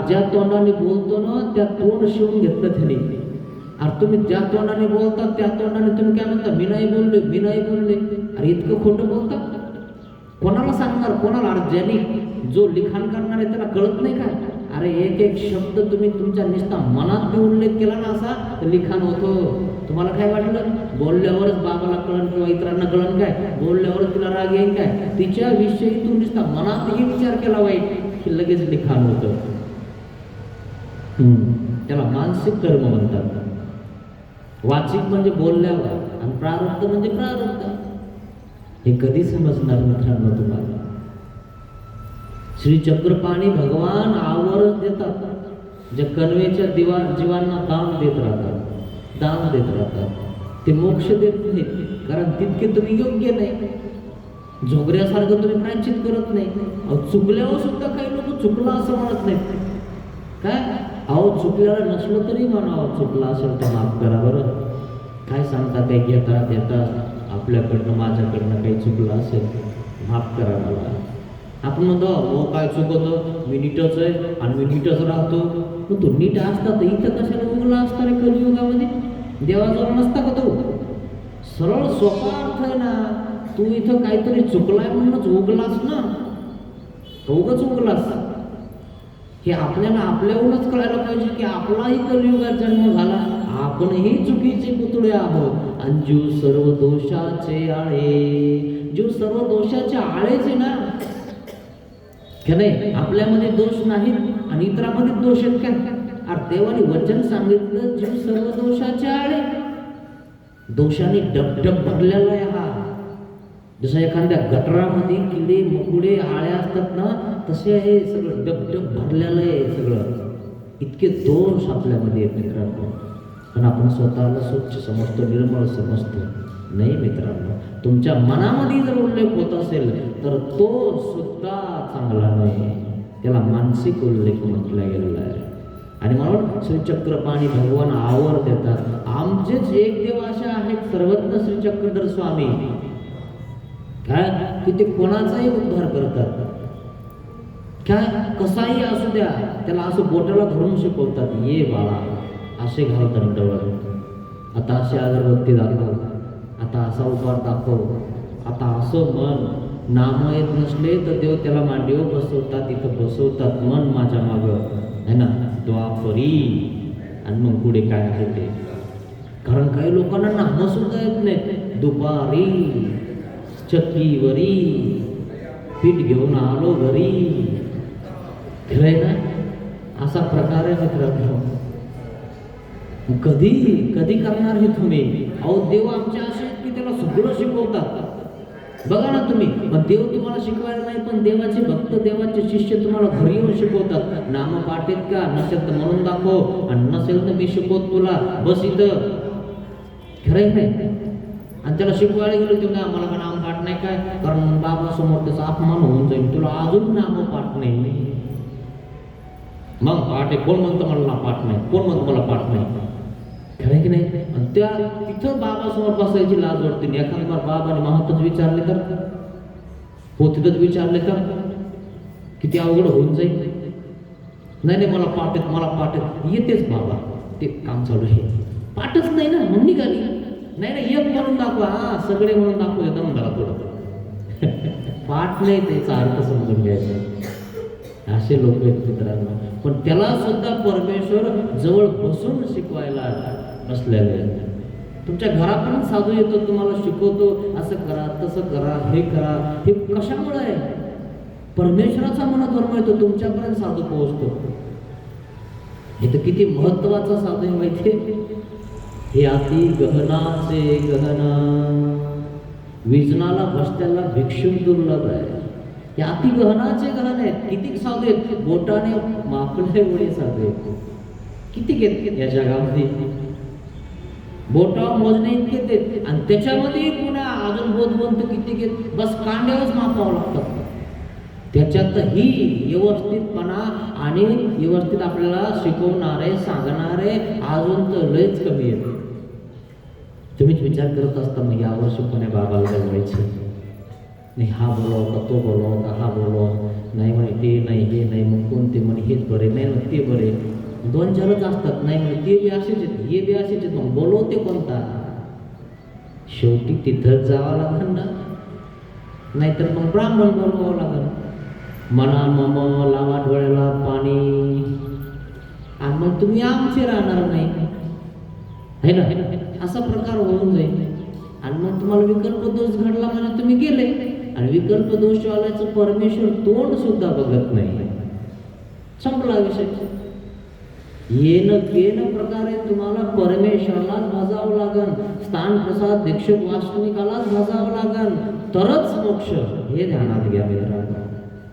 ज्या तोंडाने बोलतो ना त्या तोंड शिवून घेतलं त्याने. अरे तुम्ही ज्या तोंडाने बोलता त्या तोंडाने तुम्ही काय म्हणता मी नाही बोलले मी नाही बोलले. अरे इतकं खोटं बोलता कोणाला सांगणार कोणाला. अरे ज्यांनी जो लिखाण करणार आहे त्याला कळत नाही काय. अरे एक एक शब्द तुम्ही तुमच्या निस्ता मनात बी उल्लेख केला ना असा तर लिखाण होतं. तुम्हाला काय वाटलं बोलल्यावरच बाबाला कळण किंवा इतरांना कळण काय बोलल्यावरच तिला राग येईल काय. तिच्याविषयी तू निस्ता मनातही विचार केला वाईट की लगेच लिखाण होतं. त्याला मानसिक कर्म म्हणतात. वाचिक म्हणजे बोलल्यावर आणि प्रारब्ध म्हणजे प्रारब्ध. हे कधी समजणार मित्रांनो तुम्हाला. श्री चक्रपाणी भगवान आवर्ज देतात. जे कन्वेच्या जीवांना दान देत राहतात दान देत राहतात. ते मोक्ष देत नाहीत, कारण तितके तुम्ही योग्य नाही. झोगऱ्यासारखं तुम्ही प्रायश्चित करत नाही. अहो चुकल्यावर सुद्धा काही लोक चुकला असं म्हणत नाहीत. काय अहो चुकल्याला नसलं तरी म्हणावं, चुकला असेल तर माफ करा बरं. काय सांगता, काही घेता देता आपल्याकडनं माझ्याकडनं काही चुकलं असेल माफ करा मला. आपण म्हणतो हो काय चुकवतो, मी नीटच आहे आणि मी नीटच राहतो. मग तो नीट असता तर इथं कशाला उगला असता रे कलियुगामध्ये? देवाजवळ नसता का तो? सरळ सोपा अर्थ आहे ना. तू इथं काहीतरी चुकलाय म्हणूनच उगलास ना, उगच उगलास. हे आपल्याला आपल्याहूनच कळायला पाहिजे की आपलाही कलियुगात जन्म झाला, आपणही चुकीचे पुतळे आहोत. आणि जीव सर्व दोषाचे आळे, जीव सर्व दोषाचे आळेच आहे ना, का नाही? आपल्यामध्ये दोष नाहीत आणि इतरांमध्ये दोष आहेत का? अरे देवाने वचन सांगितलं जीव सर्व दोषाचे आळे. दोषाने डबडब भरलेला आहे हा. जसं एखाद्या गटरामध्ये किडे मकुडे आळ्या असतात ना, तसे हे सगळं डबडब भरलेलं आहे सगळं. इतके दोष आपल्यामध्ये आहेत मित्रांनो. पण आपण स्वतःला स्वच्छ समजतो, निर्मळ समजतो. नाही मित्रांनो, तुमच्या मनामध्ये जर उल्लेख होत असेल तर तो सुद्धा चांगला नाही. त्याला मानसिक उल्लेख म्हटला गेलेला आहे. आणि म्हणून श्रीचक्रपाणी भगवान आवर देतात. आमचेच एक देव असे आहेत सर्वज्ञ श्रीचक्रधर स्वामी, काय की ते कोणाचाही उद्धार करतात. काय कसाही असू द्या, त्याला असं बोटाला धरून शिकवतात, ये बाळा असे घाल दंडवर, आता अशी अगरबत्ती दाखव, आता असा उपार दाखव, आता असं मन. नाम येत नसले तर देव त्याला मांडीवर बसवतात, इथं बसवतात, मन माझ्या मागं आहे ना, द्वापरी. आणि मग पुढे काय आहे ते, कारण काही लोकांना नाम सुद्धा येत नाहीत. दुपारी चक्कीवरी पीठ घेऊन आलो घरी, खरंय ना, असा प्रकार आहे मित्रांनो. कधी कधी करणार हे तुम्ही? अहो देव आमचे असे आहेत की त्याला सगळं शिकवतात. बघा ना तुम्ही, पण देव तुम्हाला शिकवायला नाही, पण देवाचे भक्त देवाचे शिष्य तुम्हाला घरी येऊन शिकवतात. नाम पाठ आहेत का? नसेल तर म्हणून दाखव, आणि नसेल तर मी शिकवत तुला, बस इथं. खरंय नाही? आणि त्याला शिकवायला गेलो तेव्हा आम्हाला का नाम पाठ नाही काय, कारण बाबा समोर त्याचा अपमान होऊन जाईल, तुला अजून नाम पाठ नाही. मग पाठ आहे, कोण म्हणतं मला पाठ नाही, कोण म्हणतं मला पाठ नाही, खरं की नाही? आणि त्या तिथं बाबासमोर बसायची लाज वाटते. एखाद बार बाबाने महातच विचारले तर, पोथीतच विचारले तर किती अवघड होऊन जाईल. नाही नाही मला पाठ आहेत, मला पाठ आहेत. येतेच बाबा, ते काम चालू आहे, पाठच नाही ना म्हणून निघाली. नाही नाही एक म्हणून दाखवा, हा सगळे म्हणून दाखवू दम धरा थोडं. पाठ नाही त्याचा अर्थ समजून घ्यायचा. असे लोक आहेत मित्रांनो. पण त्याला सुद्धा परमेश्वर जवळ बसून शिकवायला बसलेले. तुमच्या घरापर्यंत साधू येतो, तुम्हाला शिकवतो, असं करा तसं करा, हे करा. हे कशामुळे आहे? परमेश्वराचा मनोधर्म येतो, तुमच्यापर्यंत साधू पोहोचतो. हे तर किती महत्वाचा साधू आहे माहितीये. हे अति गहनाचे गहना, विजनाला बसत्याला भिक्षुक दुर्लभ आहे. हे अति गहनाचे गहन आहेत. किती साधू आहेत, बोटाने मापले एवढे साधू आहेत. किती घेत या जगामध्ये, बोटावर मोजणे इतके आहेत. आणि त्याच्यामध्ये पुन्हा अजून बोधवंत किती घेत, बस कांड्यावरच मापावं लागतात. त्याच्यातही व्यवस्थितपणा आणि व्यवस्थित आपल्याला शिकवणारे सांगणारे अजून तर लयच कमी आहेत. तुम्हीच विचार करत असता मग यावर्षी कोण्या बाबाला जायचं नाही, हा बोलव का तो बोलव का हा बोलव, नाही म्हणे ते नाही हे नाही, मग कोणते म्हणे हेच बरे, नाही मग ते बरे. दोन चारच असतात, नाही म्हणे ते बी असेच आहेत, हे बी असेच आहेत, मग बोलवते कोणता? शेवटी तिथंच जावं लागेल ना, नाहीतर मग ब्राह्मण बोलवावं लागेल. मना मम लावा डोळ्याला पाणी, आणि मग तुम्ही आमचे राहणार नाही, है ना? असा प्रकार होऊन जाईल. आणि मग तुम्हाला विकल्प दोष घडला म्हणजे तुम्ही गेले. आणि विकल्प दोष आल्याचं परमेश्वर तोंड सुद्धा बघत नाही. संपला विषय. येन केन प्रकारे तुम्हाला परमेश्वरालाच भजावं लागन, स्थान प्रसाद दीक्षक वास्तविकालाच भजावं लागन, तरच मोक्ष. हे ध्यानात घ्या मित्रांनो,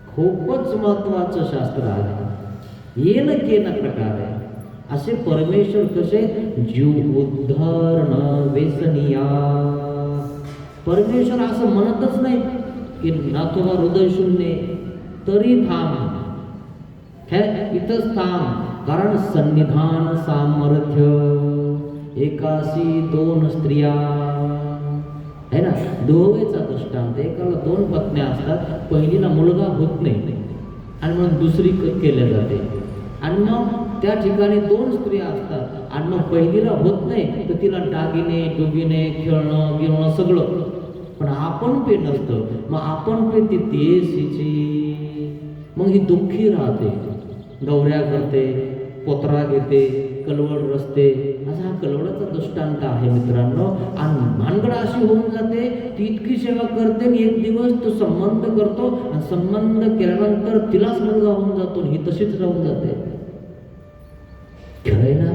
खूपच महत्वाचं शास्त्र आहे. येन केन प्रकारे. असे परमेश्वर कसे जीव उद्धरण वेसनिया. परमेश्वर असं म्हणतच नाही की नाथोबा हृदय शून्य तरी थांब, हे इथंच थांब. कारण सन्निधान सामर्थ्य एकाशी दोन स्त्रिया आहे ना. दोघेचा दृष्टांत, एकाला 2 पत्न्या असतात, पहिलीला मुलगा होत नाही आणि म्हणून दुसरी केल्या जाते. आणि मग त्या ठिकाणी 2 स्त्रिया असतात आणि मग पहिलीला होत नाही तर तिला दागिने डुगिने खेळणं गिळणं सगळं. पण आपण पे नसतं, मग आपण पे ती देशीची. मग ही दुःखी राहते, गौऱ्या करते, पोतरा घेते, कलवड रचते. असा हा कलवडाचा दृष्टांत आहे मित्रांनो. आणि भानगड अशी होऊन जाते, ती इतकी सेवा करते आणि एक दिवस तो संबंध करतो आणि संबंध केल्यानंतर तिलाच मुलगा होऊन जातो, ही तशीच राहून जाते. खरंय ना,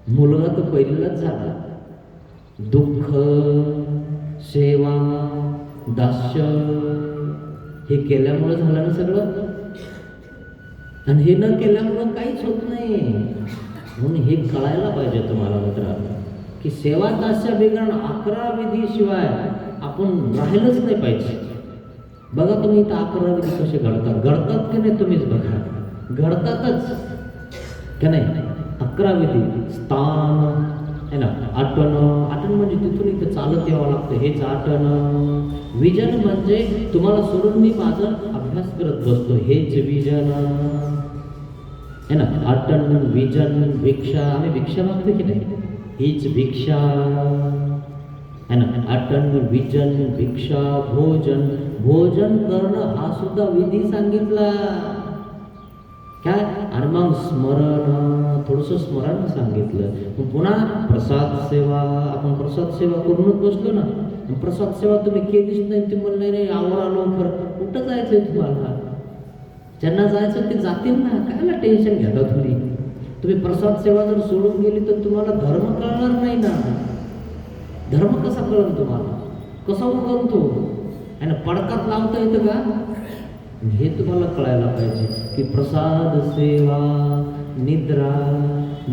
मुलगा तर पहिल्याच झाला. दुःख, सेवा, दास्य हे केल्यामुळे झालं ना सगळं. आणि हे न केल्यामुळं काहीच होत नाही. म्हणून हे कळायला पाहिजे तुम्हाला मित्रांनो की सेवा दास्य बिगडण 11 विधीशिवाय आपण राहिलंच नाही पाहिजे. बघा तुम्ही इथं 11 विधी कसे घडतात की नाही तुम्हीच बघा. घडतातच का नाही. 11 विधी. स्थान आहे ना, आठवण म्हणजे तिथून इथं चालत यावं लागतं, हेच आठवण. विजन म्हणजे तुम्हाला सोडून मी माझा अभ्यास करत बसतो, हेच विजन आहे ना. आठवण, विजन, भिक्षा. आम्ही भिक्षा मागतो की नाही, हीच भिक्षा आहे ना. आठवण, विजन, भिक्षा, भोजन. भोजन करणं हा सुद्धा विधी सांगितला काय. आणि मग स्मरण, थोडंसं स्मरण सांगितलं. मग पुन्हा प्रसाद सेवा. आपण प्रसाद सेवा करूनच बसलो ना. प्रसाद सेवा तुम्ही केलीच नाही, ती म्हणलं नाही आवरा लवकर. कुठं जायचंय तुम्हाला? ज्यांना जायचं ते जातील ना, कायला टेन्शन घेता तुम्ही. तुम्ही प्रसाद सेवा जर सोडून गेली तर तुम्हाला धर्म कळणार नाही ना. धर्म कसा कळन तुम्हाला, कसा उगवतो तो आहे ना. पडकात लावता येतं का? हे तुम्हाला कळायला पाहिजे की प्रसाद सेवा, निद्रा,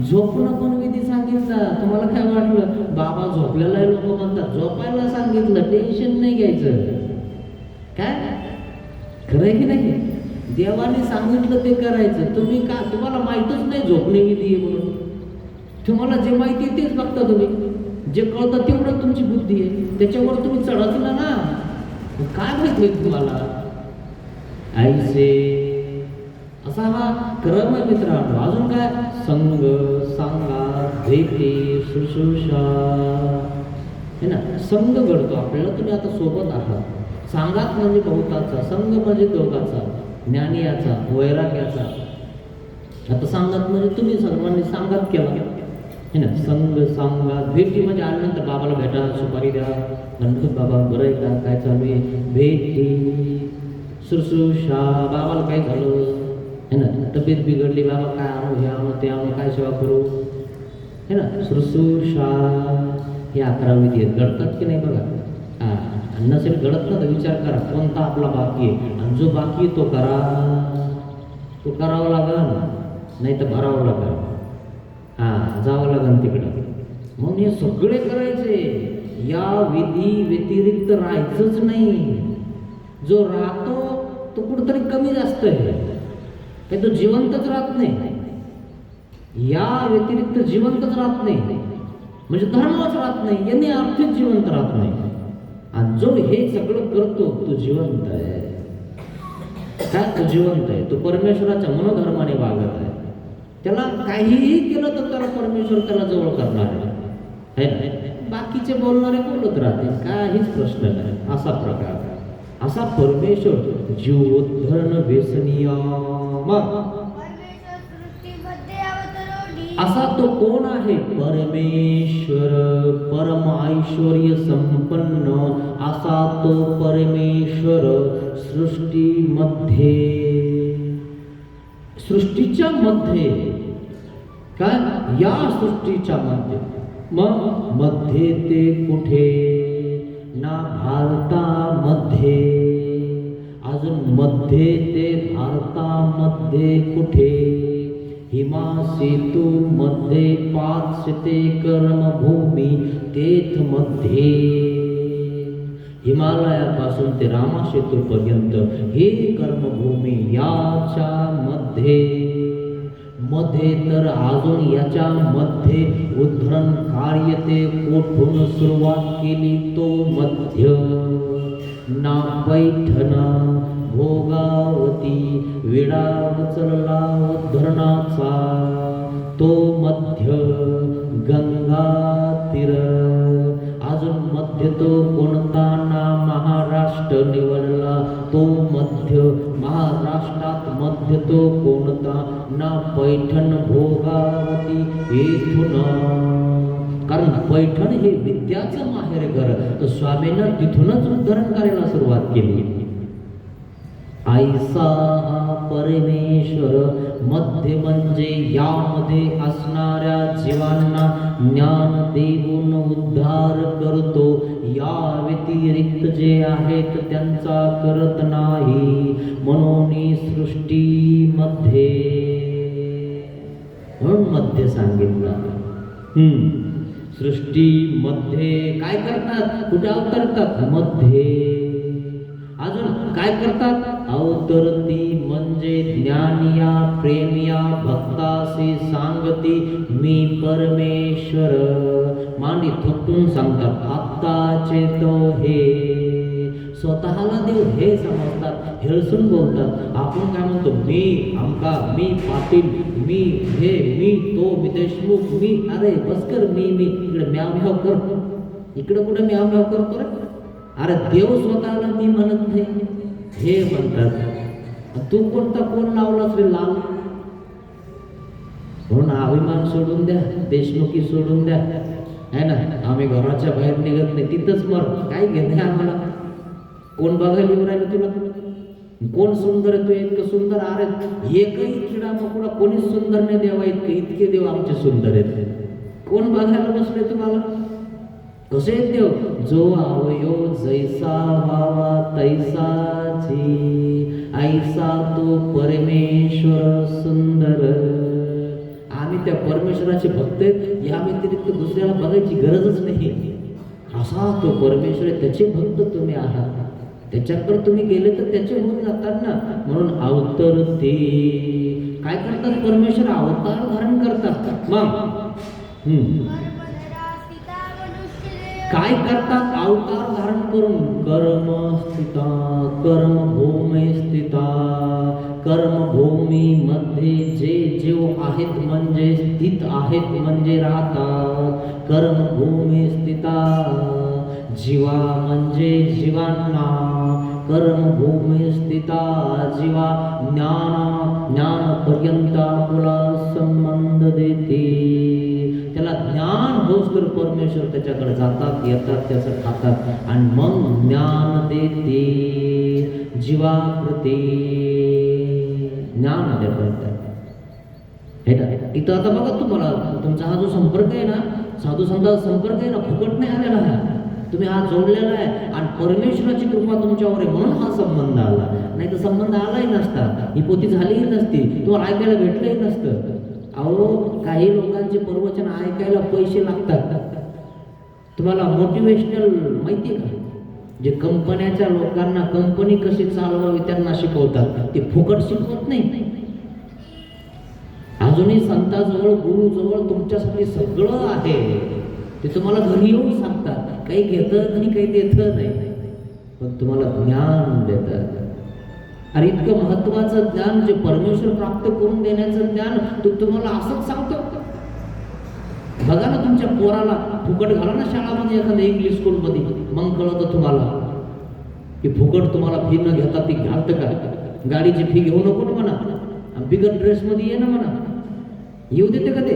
झोपणं पण विधी सांगितला. तुम्हाला काय वाटलं बाबा झोपलेला लोक म्हणतात, झोपायला सांगितलं, टेन्शन नाही घ्यायचं. काय खरंय की नाही? देवाने सांगितलं ते करायचं. तुम्ही का, तुम्हाला माहीतच नाही झोपणे विधी आहे म्हणून. तुम्हाला जे माहिती तेच बघता तुम्ही. जे कळतं तेवढं तुमची बुद्धी आहे, त्याच्यावर तुम्ही चढचला ना. काय माहित नाही तुम्हाला. ऐसे असा हा क्रम आहे मित्रांनो. अजून काय? संग, सांगा, भेटी, शुश्रूषा है ना. संग घडतो आपल्याला. तुम्ही आता सोबत आहात. सांगात म्हणजे बहुताचा, संग म्हणजे दोघाचा, ज्ञानियाचा, वैराग्याचा. आता सांगात म्हणजे तुम्ही सर्वांनी सांगात केला है ना. संग, सांगात, भेटी म्हणजे आल्यानंतर बाबाला भेटा, सुपारी द्या, गणपत बाबा बरं आहे का, काय चालू आहे, भेटी. शुश्रूषा, बाबाला काय झालं है ना, तब्येत बिघडली, बाबा काय आणू, हे आणू, ते आणू, काय सेवा करू है ना. शुश्रूषा हे 11 विधी आहेत. घडतात की नाही बघा. हां, नसेल घडत ना तर विचार करा कोणता आपला बाकी आहे. आणि जो बाकी आहे तो करा. तो करावा लागल, नाही तर भरावं लागल. हां, जावं लागेल तिकडं. मग हे सगळे करायचे. या विधी व्यतिरिक्त राहायचंच नाही. जो राहतो तो कुठंतरी कमी जास्त आहे, काही तो जिवंतच राहत नाही. या व्यतिरिक्त जिवंतच राहत नाही म्हणजे धर्मच राहत नाही, याने अर्थच जिवंत राहत नाही. आणि जो हे सगळं करतो तो जिवंत आहे. काय? तो जिवंत आहे. तो परमेश्वराच्या मनोधर्माने वागत आहे. त्याला काहीही केलं तर त्याला परमेश्वर त्याला जवळ करणार आहे. बाकीचे बोलणारे बोलत राहतील, काहीच प्रश्न नाही. असा प्रकार, असा परमेश्वर जीवोद्धरण वेसनिया. मग परमेश्वर सृष्टीमध्ये अवतरली. असा तो कोण आहे? परमेश्वर, परम ऐश्वर्य संपन्न असा तो परमेश्वर सृष्टीमध्ये, सृष्टीच्या मध्ये. काय? या सृष्टीच्या मध्ये. मग मध्ये ते कुठे? ना भारतामध्ये. अजून मध्ये ते भारतामध्ये कुठे? हिमासी तू मध्ये पाचते कर्मभूमी तेथ मध्ये. हिमालयापासून ते रामासेतू पर्यंत हे कर्मभूमी याच्या मध्ये. मध्ये तर अजून याच्या मध्ये उद्धरण कार्य ते कोठून सुरुवात केली तो मध्य. ना पैठण भोगावती विडा उचलला उद्धरणाचा तो मध्य गंगा तीर. अजून मध्य तो कोणता ना महाराष्ट्र निवडला तो मध्य. महाराष्ट्रात मध्य तो कोणता ना पैठण भोगावती येथून. कारण पैठण हे विद्याचं माहेरघर, तर स्वामींना तिथूनच उद्धरण करायला सुरुवात केली. ऐसा हा परमेश्वर मध्य म्हणजे यामध्ये असणाऱ्या जीवांना ज्ञान देऊन उद्धार करतो. या व्यतिरिक्त जे आहेत त्यांचा करत नाही. म्हणून सृष्टीमध्ये म्हणून मध्य सांगितलं. सृष्टीमध्ये काय करतात? कुठे अवतरतात? मध्ये. अजून काय करतात? अवतरती म्हणजे ज्ञानिया प्रेमिया भक्तासी सांगती मी परमेश्वर. मांडी थोपटून सांगतात आत्ताचे तो हे. स्वतःला देव हे समजतात, हेळसून बोलतात. आपण काय म्हणतो? मी आमका, मी पाटील, मी हे, मी तो, मी देशमुख, मी. अरे बस कर. मी इकडे म्याव म्याव कर. इकडे कुठे म्याव म्याव करतो रे? अरे देव स्वतःला मी म्हणत नाही, हे म्हणतात. तू कोणता कोण लावलास रे लाल? म्हणून अभिमान सोडून द्या, देशमुखी सोडून द्या, है ना. आम्ही घराच्या बाहेर निघत नाही, तिथंच मर. काय घेणे आम्हाला? कोण बघायला येऊ राहिलं तुला? कोण सुंदर आहे? तू इतकं सुंदर. अरे एकही किडा मकोडा कोणीच सुंदर नाही देवा इतके देव आमचे सुंदर आहेत. कोण बघायला बसले तुम्हाला? कसे देव? जो आवयो जैसा व्हावा तैसाची ऐसा तो परमेश्वर सुंदर. आम्ही त्या परमेश्वराचे भक्त आहेत, या व्यतिरिक्त दुसऱ्याला बघायची गरजच नाही. असा तो परमेश्वर आहे, त्याचे भक्त तुम्ही आहात. त्याच्याकडे तुम्ही गेले तर त्याचे होऊन जातात ना. म्हणून अवतरते. काय करतात? परमेश्वर अवतार धारण करतात. मग काय करतात? अवतार धारण करून कर्म स्थिता कर्मभूमी स्थिता. कर्मभूमी मध्ये जे जीव आहेत म्हणजे स्थित आहेत म्हणजे राहतात. कर्मभूमी स्थिता जीवा म्हणजे जीवांना. कर्मभूमी स्थिता जीवा ज्ञान पर्यंत आपला संबंध देते. त्याला ज्ञान होस तर परमेश्वर त्याच्याकडे जातात, येतात, त्याचं खातात आणि मग ज्ञान देते. जीवाकृती ज्ञान देतात. हे ना इथं आता बघा, तुम्हाला तुमचा हा जो संपर्क आहे ना, साधू संतांचा संपर्क आहे ना, फुकट नाही आलेला आहे. तुम्ही हा जोडलेला आहे आणि परमेश्वराची कृपा तुमच्यावर आहे म्हणून हा संबंध आला. नाही तर संबंध आलाही नसता, ही पोथी झालीही नसती, तुम्हाला ऐकायला भेटलंही नसतं. अहो काही लोकांचे प्रवचन ऐकायला पैसे लागतात. तुम्हाला मोटिवेशनल माहिती आहे का? जे कंपन्याच्या लोकांना कंपनी कशी चालवावी त्यांना शिकवतात, ते फुकट शिकवत नाही. अजूनही संताजवळ गुरुजवळ तुमच्यासाठी सगळं आहे, ते तुम्हाला घरी येऊन सांगतात. काही घेतं आणि काही देतं नाही, पण तुम्हाला ज्ञान देतात. अरे इतकं महत्वाचं ज्ञान जे परमेश्वर प्राप्त करून देण्याचं ज्ञान तो तुम्हाला असंच सांगतो. बघा ना तुमच्या पोराला फुकट घाला ना शाळामध्ये, एखाद्या इंग्लिश स्कूलमध्ये, मग कळतं तुम्हाला की फुकट तुम्हाला फी न घेता ती घालतं का. गाडीची फी घेऊ नको म्हणा, बिगर ड्रेसमध्ये ये ना म्हणा, येऊ देते का ते?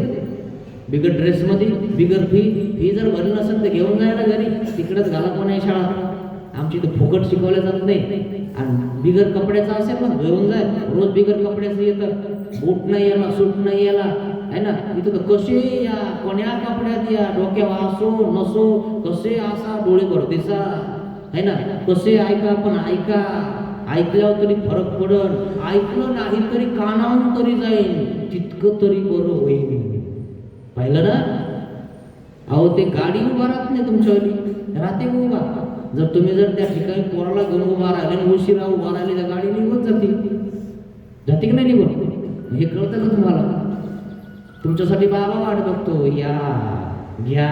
बिगर ड्रेसमध्ये बिगर फी जर भरली नसेल तर घेऊन जायला घरी, तिकडेच घाला कोणा शाळा. आमची तर फुकट शिकवल्या जात नाही. आणि बिगर कपड्याचा असेल ना घेऊन जाय, रोज बिगर कपड्याचं येतं, बूट नाही याला, सूट नाही याला, है ना. इथं तर कसे या कोण्या कपड्यात या, डोक्यावर असो नसो, कसे असा डोळे भरतीचा, है ना. कसे ऐका पण ऐका ऐकल्यावर तरी फरक पडन, ऐकलं नाही तरी कानावून तरी जाईल, तितकं तरी बरं होईल. पाहिलं ना? अहो ते गाडी उभा राहत नाही तुमच्यावाली, राहते का उभा? जर तुम्ही जर त्या ठिकाणी पोराला घेऊन उभा राहिले आणि उशिरा उभा राहिले तर गाडी निघून जाते की नाही निघून? हे कळतं का तुम्हाला? तुमच्यासाठी बाबा वाट बघतो, या घ्या.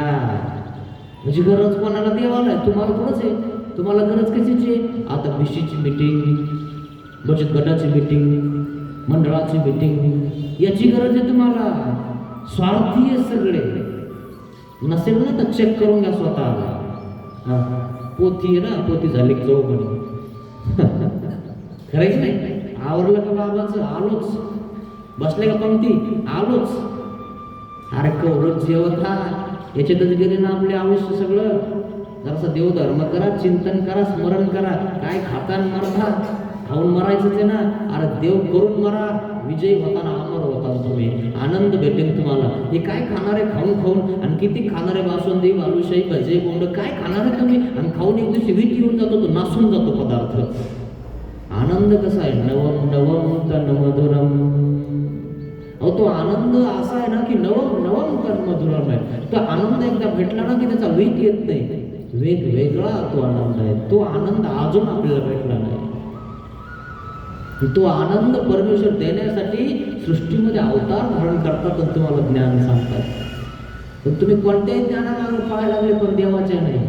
म्हणजे गरज कोणाला देवाला आहे? तुम्हाला थोडंच आहे. तुम्हाला गरज कशाची आहे? आता बीसीची मीटिंग, बचत गटाची मीटिंग, मंडळाची मीटिंग, याची गरज आहे तुम्हाला. स्वार्थी आहे सगळे. नसेल ना तर चेक करून घ्या स्वतःला. पोथी आहे ना, पोथी झाली की जाऊ म्हणे. खरंच नाही. आवरलं का बाबाचं? आलोच. बसले का पंक्ती? आलोच. अरे कवरच जेवत हा, याच्यातच गेले ना आपले आयुष्य सगळं. जरासं देवधर्म करा, चिंतन करा, स्मरण करा. काय खाता मरता? खाऊन मरायचंच आहे ना. अरे देव करून मरा, विजय होताना अमर होता तुम्ही. आनंद भेटेल तुम्हाला. हे काय खाणारे खाऊन खाऊन, आणि किती खाणारे बासुंदी, बालुशाही, भजे, बोंड, काय खाणारे तुम्ही? आणि खाऊन एक दिवशी वीट येऊन जातो, तो नासून जातो पदार्थ. आनंद कसा आहे? नवम नवम तन मधुरम. अहो तो आनंद असा आहे ना की नवम नवम तन मधुरम आहे. तो आनंद एकदा भेटला ना की त्याचा वेग येत नाही. वेगवेगळा तो आनंद आहे. तो आनंद अजून आपल्याला भेटला नाही. तो आनंद परमेश्वर देण्यासाठी सृष्टीमध्ये अवतार धारण करतात आणि तुम्हाला ज्ञान सांगतात. पण तुम्ही कोणत्याही ज्ञानाला पाहायला लागले पण देवाच्या नाही.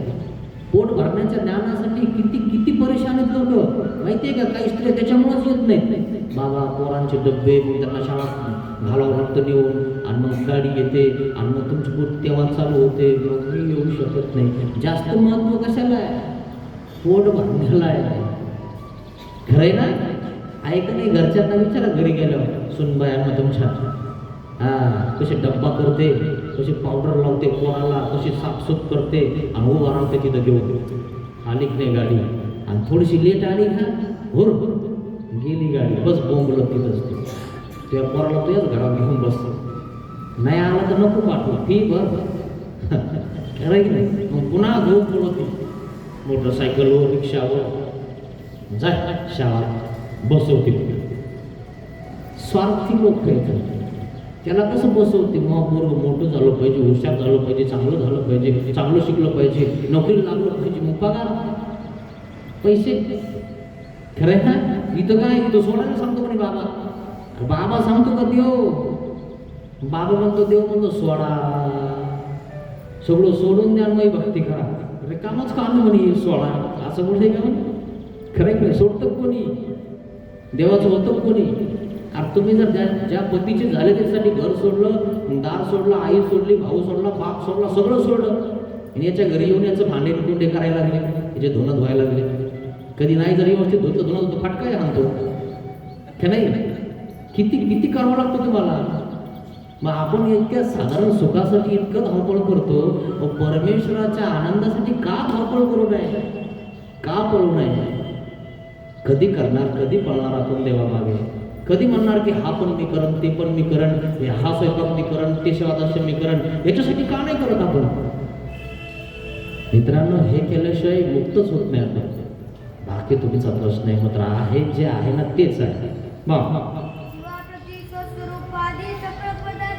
पोट भरण्याच्या ज्ञानासाठी किती किती परेशान आहेत लोक माहितीये का? काही स्त्रिया त्याच्यामुळेच येत नाहीत. बाबा पोरांचे डब्बे, मग त्यांना शाळा घालावं लागतं नेऊन, आणि मग गाडी येते, आणि मग तुमची पोट तेव्हा चालू होते, मग मी येऊ शकत नाही. जास्त महत्व कशाला आहे? पोट भरण्याला आहे. खरंय ना? ऐका नाही, घरच्यांना विचारा घरी गेल्यावर सुनबायांना तुमच्या, कशी डब्बा करते, कशी पावडर लावते पोराला, कशी साफसूफ करते, आणि उभा राहते तिथं घेऊन. आली की नाही गाडी, आणि थोडीशी लेट आली का हो गेली गाडी, बस बोंबलत तिथंच ते. त्या पोराला तुझ्याच घरात घेऊन बसतो. नाही आला तर नको पाठवू, फी भर. खरं की नाही? मग पुन्हा घेऊन बोलवते मोटरसायकलवर, रिक्षावर, जाय शाळा बसवते. स्वार्थी लोक आहेत. त्याला कसं बसवते? मग पोरग मोठं झालं पाहिजे, हुशार झालं पाहिजे, चांगलं झालं पाहिजे, चांगलं शिकलं पाहिजे, नोकरीला लागलं पाहिजे, मग पगार, पैसे. खरं आहे ना? इथं काय, इथं सोडायला सांगतो म्हणे बाबा. बाबा सांगतो का देव? बाबा म्हणतो, देव म्हणतो सोडा, सगळं सोडून द्या, मग भक्ती करा. अरे कामच काम म्हणे सोडा, असं बोलते का? खरं आहे, सोडतं कोणी? देवाचं होतं कोणी? अरे तुम्ही जर ज्या पतीचे झाले त्याच्यासाठी घर सोडलं, दार सोडलं, आई सोडली, भाऊ सोडला, बाप सोडला, सगळं सोडलं, आणि याच्या घरी येऊन याचं भांडे कुंडे करायला लागले, याचे धुणं धुवायला लागले. कधी नाही जरी व्यवस्थित धुतं, धुणं धुतं, फटकाय आणतो का नाही? किती किती करावं लागतं तुम्हाला. मग आपण इतक्या साधारण सुखासाठी इतकं धावपळ करतो, मग परमेश्वराच्या आनंदासाठी का धावपळ करू नये? का पळू नये? कधी करणार, कधी पळणार आपण देवामागे? कधी म्हणणार की हा पण मी करण, ते पण मी करण, हा स्वयंपाक मी करण, ते सेवादास्य मी करण? याच्यासाठी का नाही करत आपण? मित्रांनो, हे केल्याशिवाय मुक्तच होत नाही आपण. बाकी तुमचा प्रश्न आहे, मात्र आहे जे आहे ना तेच आहे.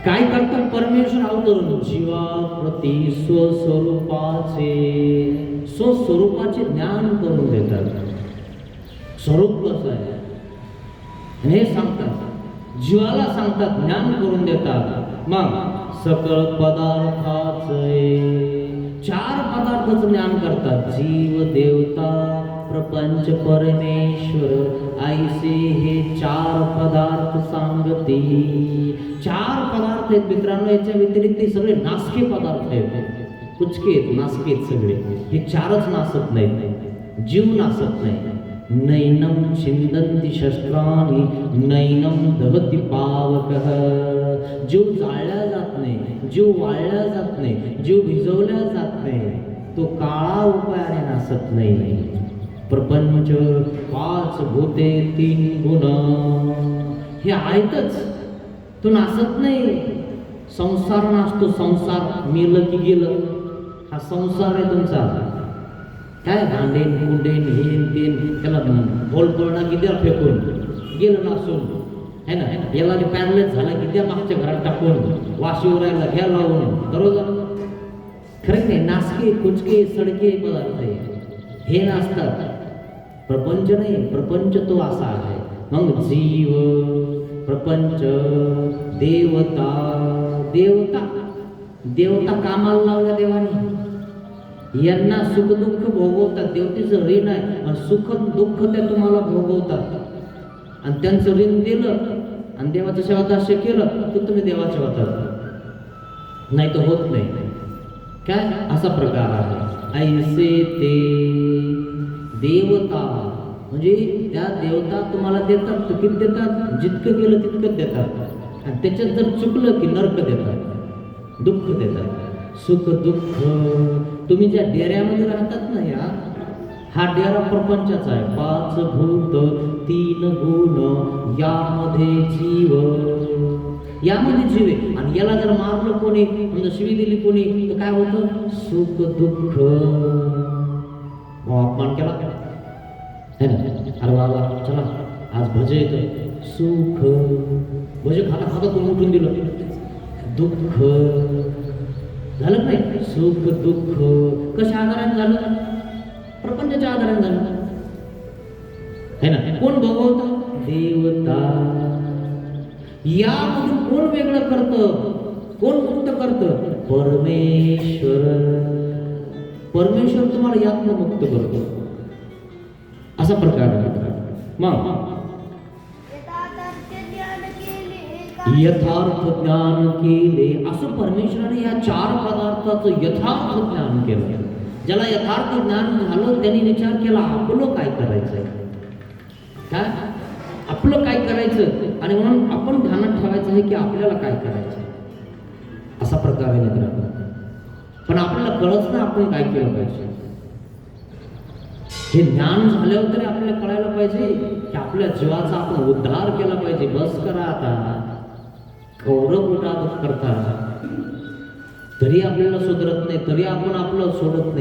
काय करतात परमेश्वर अवतरून? जीवाप्रती स्वस्वरूपाचे, स्वस्वरूपाचे ज्ञान करून देतात. स्वरूप कसं आहे हे सांगतात, जीवाला सांगतात, ज्ञान करून देतात. मग सकळ पदार्थाचे, 4 पदार्थाचं ज्ञान करतात. जीव, देवता, प्रपंच, परमेश्वर, ऐसे हे 4 पदार्थ सांगती. 4 पदार्थ आहेत मित्रांनो. याच्या व्यतिरिक्त सगळे नासके पदार्थ आहेत, कुचके आहेत, नासके आहेत सगळे. हे 4च नासत नाहीत. जीव नासत नाही. नैनम छिंदन्ति शस्त्राणि नैनम दहति पावकः. जीव जाळला जात नाही, जीव वाळला जात नाही, जीव भिजवला जात नाही. तो काळा उपायाने नासत नाही. प्रपंच, 5 भूते, 3 गुण हे आहेतच, तो नासत नाही. संसार नासतो. संसार मेलं की गेलं, हा संसार आहे तुमचा. काय भांडेन कुंडेन हेन तेन त्याला बोल पडणार की द्या फेकून गेलं नासून है ना, याला पॅरलेस झाला की द्या मागच्या घरात टाकून वाशी उरायला घ्या लावून बरोबर. खरं नाही, नासके कुचके सडके पदार्थ आहे हे नसतात. प्रपंच नाही, प्रपंच तो असा आहे. मग जीव, प्रपंच, देवता, देवता देवता कामाला लावल्या देवाने. यांना सुख दुःख भोगवतात, देवतेचं ऋण आहे आणि सुख दुःख ते तुम्हाला भोगवतात. आणि त्यांचं ऋण दिलं आणि देवाचं सेवादास्य केलं तर तुम्ही देवाच्या होतात, नाही तर होत नाही. काय असा प्रकार आहे. ऐसे ते देवता म्हणजे त्या देवता तुम्हाला देतात. तर किती देतात? जितकं केलं तितकं देतात. आणि त्याच्यात जर चुकलं की नरक देतात, दुःख देतात. सुख दुःख तुम्ही ज्या डेऱ्यामध्ये राहतात ना, हा डेरा प्रपंचाचा आहे. 5 भूत 3 गुण यामध्ये जीव, यामध्ये जीव आहे. आणि याला जर मारलं कोणी, म्हणजे शिवी दिली कोणी, तर काय होतं? सुख दुःख. अपमान केला है ना, अरे बाबा चला आज भजे येतं, सुख. भजे खाता खाता कोण उठून दिलं, दुःख झालं नाही. सुख दुःख कशा आधाराने झालं? प्रपंचाच्या आधाराने झालं है ना. कोण भोगवतं? देवता. यामधून कोण वेगळं करतं, कोण मुक्त करतं? परमेश्वर. परमेश्वर तुम्हाला यातनं मुक्त करतो. असा प्रकार आहे. मग यथार्थ ज्ञान केले, असं परमेश्वराने या 4 पदार्थाचं यथार्थ ज्ञान केलं. ज्याला यथार्थ ज्ञान झालं त्यांनी विचार केला आपलं काय करायचंय, काय आपलं काय करायचं. आणि म्हणून आपण ध्यानात ठेवायचं आहे की आपल्याला काय करायचं. असा प्रकार आहे मित्रांनो. पण आपल्याला कळत ना आपण काय केलं पाहिजे. हे ज्ञान झाल्यावर तरी आपल्याला कळायला पाहिजे की आपल्या जीवाचा आपण उद्धार केला पाहिजे. बस करा आता, कौरव उठावत करता तरी आपल्याला सुधरत नाही, तरी आपण आपलं सोडत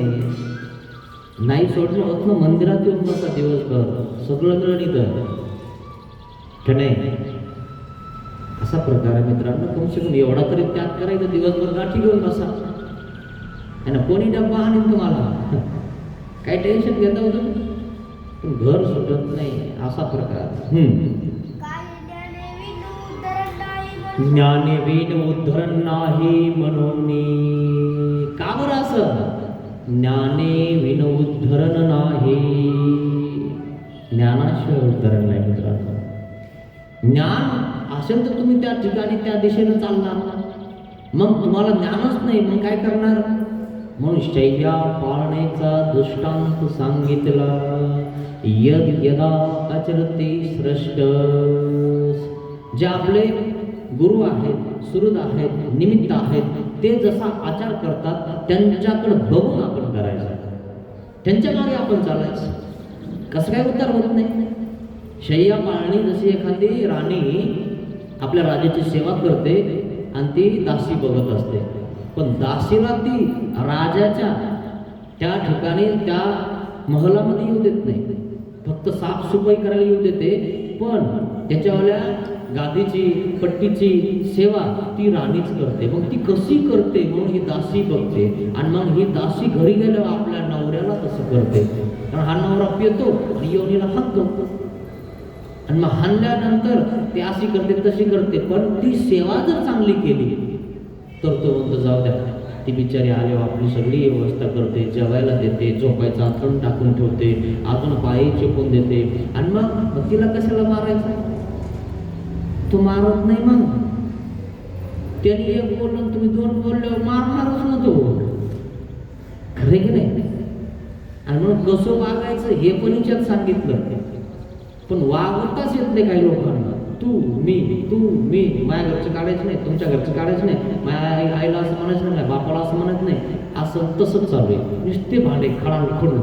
नाही सोडलं होत ना. मंदिरात येऊन बसा दिवसभर, सगळं मिळणं का नाही. असा प्रकार आहे मित्रांनो. कमसे कम एवढा तरी त्याग करायचं, दिवसभर गाठी घेऊन बसा है ना. कोणी डब्बा आणीन तुम्हाला, काही टेन्शन घेता होतं, पण घर सुटत नाही. असा प्रकार. ज्ञाने विन उद्धरण नाही म्हणून. का बरं असं? ज्ञाने विन उद्धरण नाही, ज्ञानाशिवाय उद्धरण नाही मित्रांनो. ज्ञान असेल तर तुम्ही त्या ठिकाणी त्या दिशेनं चालणार. मग तुम्हाला ज्ञानच नाही, मग काय करणार? म्हणून शैया पाळण्याचा दृष्टांत सांगितला. यद यदा आचरते श्रेष्ठ. जे आपले गुरु आहेत, सुहृद आहेत, निमित्त आहेत, ते जसा आचार करतात त्यांच्याकडे बघून आपण करायचं, त्यांच्या मागे आपण चालायचं. कसं काय उद्धार होत नाही? शय्या पाळणी जशी एखादी राणी आपल्या राजाची सेवा करते आणि ती दासी बघत असते, पण दासीला ती राजाच्या त्या ठिकाणी त्या महलामध्ये येऊ देत नाही. फक्त साफसफाई करायला येऊ देते, पण त्याच्यावाल्या गादीची पट्टीची सेवा ती राणीच करते. मग ती कशी करते म्हणून ही दासी बघते. आणि मग ही दासी घरी गेल्यावर आपल्या नवऱ्याला तसं करते, कारण हा नवरा पितो आणि योनीला हाणतो. आणि मग हाणल्यानंतर ते अशी करते तशी करते, पण ती सेवा जर चांगली केली तर तो म्हणतो जाऊ द्या, ती बिचारी आल्यावर आपली सगळी व्यवस्था करते, जेवायला देते, झोपायचं अंथरूण टाकून ठेवते, अजून पायी चिपून देते. आणि मग तिला कशाला मारायचं? तो मारत नाही. मग त्यांनी 1 बोललं तुम्ही 2 बोलल्यावर मारणारच ना तो, खरे की नाही. आणि म्हणून कसं वागायचं हे पण हिच्यात सांगितलं, पण वागताच येत नाही काही लोकांना. तू मी माझ्या घरचं काढायचं नाही, तुमच्या घरचं काढायचं नाही, माझ्या आईला असं म्हणायचं नाही, बापाला असं म्हणत नाही. असं तसंच चालू आहे. नुसते भांडे खडाल खडून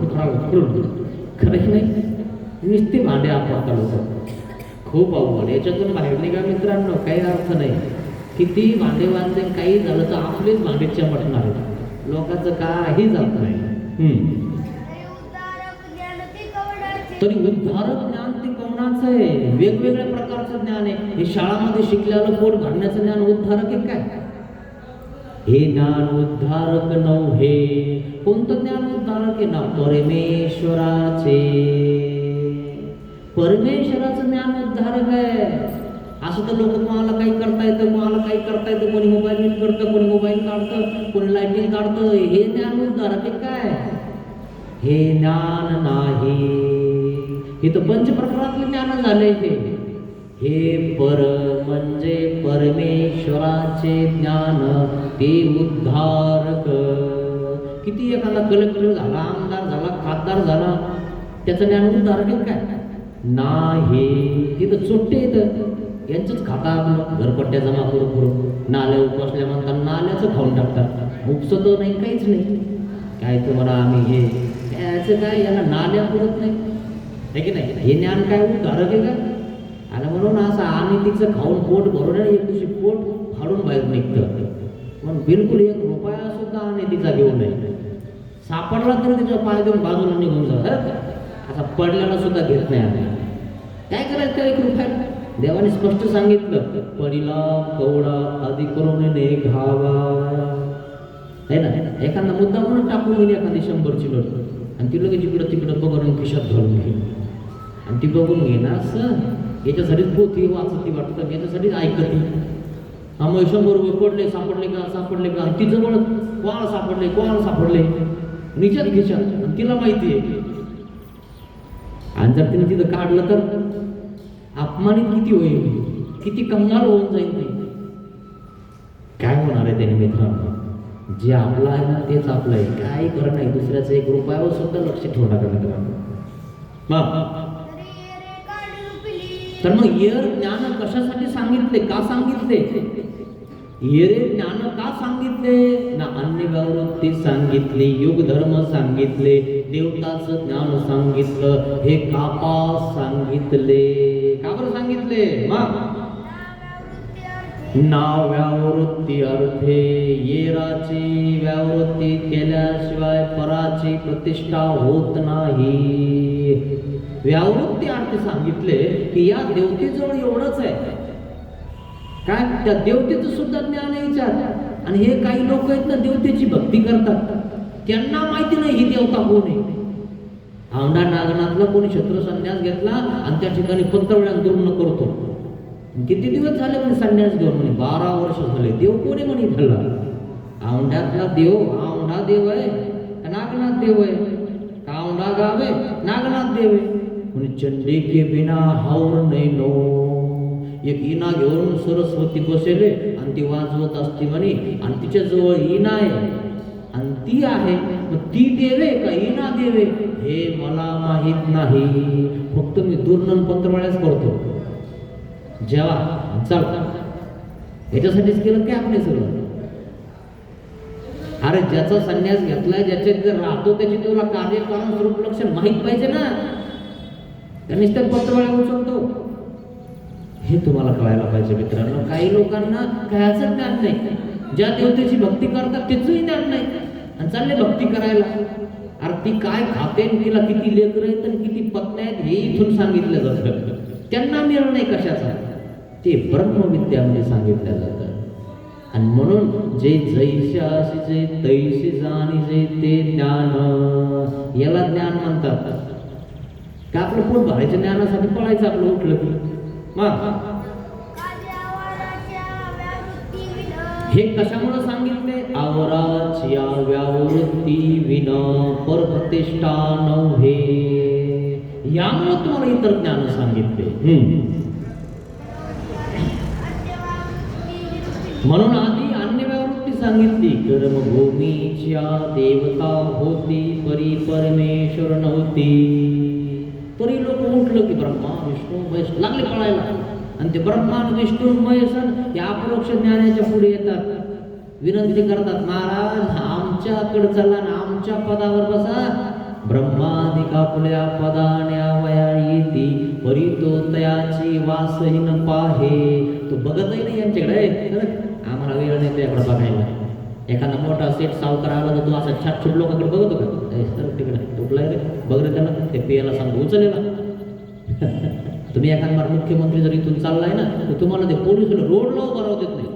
खरं की नाही, नुसते भांडे आपण लोक. खूप अवघड. याच्यातून बाहेर निघा मित्रांनो, काही अर्थ नाही. किती भांडे वाजले काही झालं तर आपलेच भांडे चमटणार आहेत, लोकांचं काही जात नाही. तरी उद्धारक ज्ञान ते कोणाचं आहे? वेगवेगळ्या प्रकारचं ज्ञान आहे. हे शाळामध्ये शिकलेलं पोट भरण्याचं ज्ञान उद्धारक आहे काय? हे ज्ञान उद्धारक नव्हे. कोणतं ज्ञान उद्धारक आहे? ना परमेश्वराचे. परमेश्वराचं ज्ञान उद्धारक आहे. असं तर लोक कोणाला काही करता येतं, कोणाला काही करता येतं, कोणी मोबाईल नीट करतं, कोणी मोबाईल काढतं, कोणी लाईटिंग काढतं. हे ज्ञान उद्धारक आहे काय? हे ज्ञान नाही. हे तर पंचप्रकारातले ज्ञान झाले. हे पर म्हणजे परमेश्वराचे ज्ञान, ते उद्धारक. किती एखादा कलेक्टर झाला, आमदार झाला, खासदार झाला, त्याचं ज्ञान उद्धारक आहे काय? नाही. तिथं चोट्टे येतं, यांचंच खाता आपलं घरपट्ट्या जमा करू करू. नाल्या उपसल्या म्हणतात, नाल्याचं खाऊन टाकतात. उपसत नाही, काहीच नाही. काय तुम्हाला आम्ही हे याचं काय, याला नाल्या पुरत नाही आहे की नाही? हे ज्ञान काय उद्धारक आहे का? आणि म्हणून असं आणि तिचं खाऊन पोट भरून एक दिवशी पोट फाडून बाहेर निघतं. म्हणून बिलकुल एक रुपया सुद्धा आणि तिचा घेऊ नये. सापडला तरी तिचा पाय देऊन बाजूला निघून जात. असा पडल्याला सुद्धा घेत नाही आम्ही. काय करायचं एक रुपया? देवाने स्पष्ट सांगितलं, पडिला कवडा आधी करून घावा. आहे ना? एखादा मुद्दा म्हणून टाकून गेली एखादी 100ची नोट आणि ती लगेच इकडं तिकडं बघून खिशात घालून घे. आणि ती बघून घे ना असं याच्यासाठीच पोथी वाचती वाटतं, याच्यासाठीच ऐकते. मग 100 रुपये पडले, सापडले का सापडले का? ती जवळ कोणाला सापडले, कोणाला सापडले, निच्यात खिशात. आणि तिला माहिती आहे. आणि जर तिने तिथं काढलं तर अपमानित किती होईल, किती कंगाल होऊन जाईल ते. काय होणार आहे त्याने मित्रांनो? जे आपलं आहे ना तेच आपलं आहे. काही खरं नाही. दुसऱ्याचं 1 रुपयावर सुद्धा लक्ष ठेवू नका मित्रांनो. तर मग येर ज्ञान कशासाठी सांगितले, का सांगितले? येरे ज्ञान का सांगितले? ना अन्य व्यावृत्ती सांगितली, युग धर्म सांगितले, देवताचं ज्ञान सांगितलं. हे कापा सांगितले. का बरं सांगितले? नाव व्यावृत्ती अर्थे. येराची व्यावृत्ती केल्याशिवाय पराची प्रतिष्ठा होत नाही. व्यावृत्ती अर्थ सांगितले की या देवतेजवळ एवढंच आहे काय, त्या देवतेचं सुद्धा ज्ञान आहे विचार. आणि हे काही लोक आहेत ना देवतेची भक्ती करतात, त्यांना माहिती नाही ही देवता कोण आहे. औंढा नागनाथला कोणी शत्रू संन्यास घेतला आणि त्या ठिकाणी पंतप्रधान दुर्न करतो. किती दिवस झाले म्हणे संन्यास घेऊन? म्हणे 12 वर्ष झाले. देव कोणी म्हणे त्याला? औंढ्यातला देव औंढा देव आहे, नागनाथ देव आहे. औंढा गाव आहे, नागनाथ देव आहे. म्हणे चंडी के बिना हावर नाही नो. एक इना घेऊन सरस्वती बसेले आणि ती वाजवत असते म्हणे. आणि तिच्या जवळ इना आहे आणि ती आहे. मग ती देवे का इना देवे हे मला माहित नाही. फक्त मी दुर्नन पंतप्रधानच करतो जेव्हा चल. याच्यासाठीच केलं काय आपण सगळं? अरे ज्याचा संन्यास घेतलाय, ज्याच्यात जर राहतो त्याची तुला कार्यकारण स्वरूप लक्षण माहित पाहिजे ना. त्यांनीच त्या पंतप्रधान उचलतो हे तुम्हाला कळायला पाहिजे मित्रांनो. काही लोकांना कायचं ज्ञान नाही. ज्या देवतेची भक्ती करतात त्याचंही ज्ञान नाही आणि चालले भक्ती करायला. अरे ती काय खाते, तिला किती लेकरं आहेत आणि किती पत्न्या आहेत हे इथून सांगितलं जातं. त्यांना मिळणं नाही कशाचा, ते ब्रह्मविद्यामध्ये सांगितलं जातं. आणि म्हणून जे जैसे जे तैसे जाणी जे ते ज्ञान, याला ज्ञान म्हणतात. का आपलं पोट भरायच्या ज्ञानासाठी पळायचं आपलं उठलं की. हे कशामुळे सांगितले? आवराची व्यावृत्ती विना परप्रतिष्ठा नव्हे. यामुळे तुम्हाला इतर ज्ञान सांगितले. म्हणून आधी अन्य व्यावृत्ती सांगितली. कर्मभूमीच्या देवता होती परी परमेश्वर नव्हती. तरी लोक उठलं की ब्रह्मा विष्णू महेश लागले पळायला. आणि ते ब्रह्मा विष्णू महेश या अपरोक्ष ज्ञानाच्या पुढे येतात, विनंती करतात, महाराज आमच्याकडे चला ना, आमच्या पदावर बसा. ब्रह्मादिक आपल्या पदाण्यावया येती परी तो तयाची वासहीन पाहे. तो बघतही नाही यांच्याकडे, आम्हाला वेळ नाही त्याकडे बघायला. एखादा मोठा सेठ सावकार आला तर तू असा छाट छूट लोकांकडे बघतो का? तर तिकडे तुटलाय रे, बघ रे त्याला, ते पियाला सांगतो उचलेला. तुम्ही एखादा मुख्यमंत्री जर इथून चाललाय ना तर तुम्हाला ते पोलीस रोडला उभं राहू देत नाही.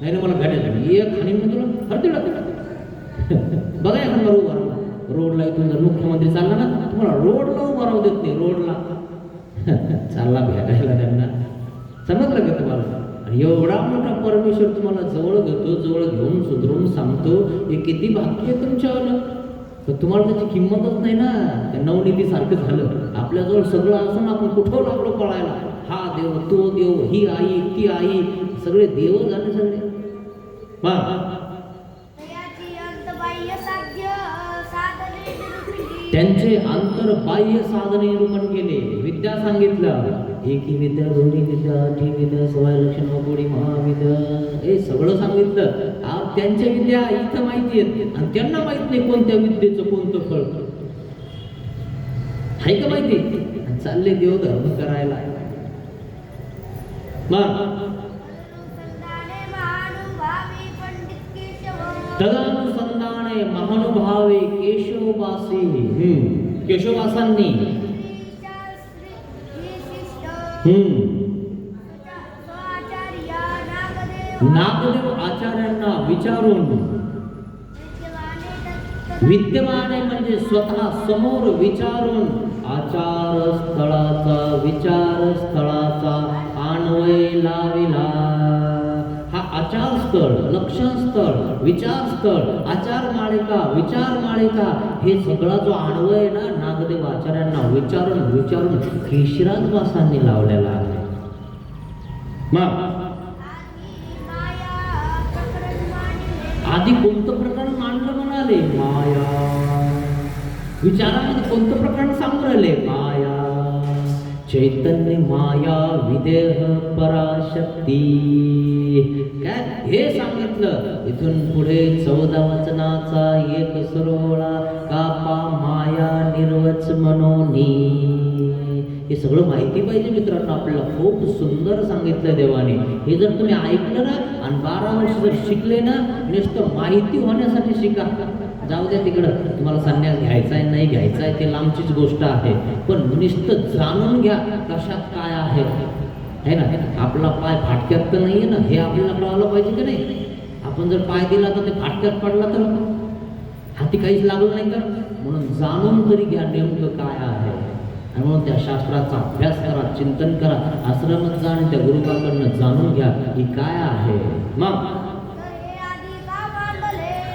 नाही ना मला गाड्या एक खाणी मी तुला हरते बघा एखादा उभा रोडला इथून जर मुख्यमंत्री चालला ना तुम्हाला रोडला उभं राहू देत नाही. रोडला चालला भेटायला त्यांना, समजलं का तुम्हाला? आणि एवढा मोठा परमेश्वर तुम्हाला जवळ घेतो, जवळ घेऊन सुधरून सांगतो, हे किती भाग्य आहे तुमच्यावर. पण तुम्हाला त्याची किंमतच नाही ना. त्या नवनीतीसारखं झालं, आपल्याजवळ सगळं असं आपण कुठं लागलो पळायला. हा देव, तो देव, ही आई, ती आई, सगळे देव झाले सगळे. त्यांचे अंतर्बाह्य साधने निरूपण केले. विद्या सांगितलं, एकी विद्या, दोन्ही विद्या, आठी विद्या, सवाय लक्षण, गोडी, महाविद्या, हे सगळं सांगितलं. त्यांच्या विद्या इथं माहिती आहेत आणि त्यांना माहित नाही कोणत्या विद्येचं कोणतं फळ आहे का माहिती. चालले देवधर्म करायला. तदनुसंधाने महानुभावे केशववासी, केशववासांनी नागदेव आचार्यांना विचारून, विद्यमान म्हणजे स्वतः समोर विचारून, आचार स्थळाचा अन्वय लाविला. हा आचार स्थळ, लक्षण स्थळ, विचार स्थळ, आचार माळिका, विचार माळिका, हे सगळा जो अन्वय ना नागदेव आचार्यांना विचारून केशराज वासांनी लावलेला आहे. आधी कोणतं प्रकरण मांडलं म्हणाले? माया. विचारामध्ये कोणतं प्रकरण सांगून राहिले? माया. चैतन्य माया विदेह पराशक्ती, काय हे सांगितलं. इथून पुढे 14 वचनाचा एक सुरोळा, कापा माया निर्वच मनोनी. हे सगळं माहिती पाहिजे मित्रांनो आपल्याला. खूप सुंदर सांगितलं देवाने. हे जर तुम्ही ऐकलं ना आणि 12 वर्ष जर शिकले ना, नुसतं माहिती होण्यासाठी शिका. जाऊ द्या तिकडं, तुम्हाला संन्यास घ्यायचा आहे नाही घ्यायचा आहे ते लांबचीच गोष्ट आहे. पण नुसतं जाणून घ्या कशात काय आहे, है ना. आपला पाय फाटक्यात तर नाहीये ना, हे आपल्याला कळालं पाहिजे की नाही. आपण जर पाय दिला तर ते फाटक्यात पडला तर हाती काहीच लागलं नाही तर, म्हणून जाणून तरी घ्या नेमकं काय आहे. आणि म्हणून त्या शास्त्राचा अभ्यास करा, चिंतन करा, आश्रमात जा आणि त्या गुरुबाकडनं जाणून घ्या की काय आहे. मग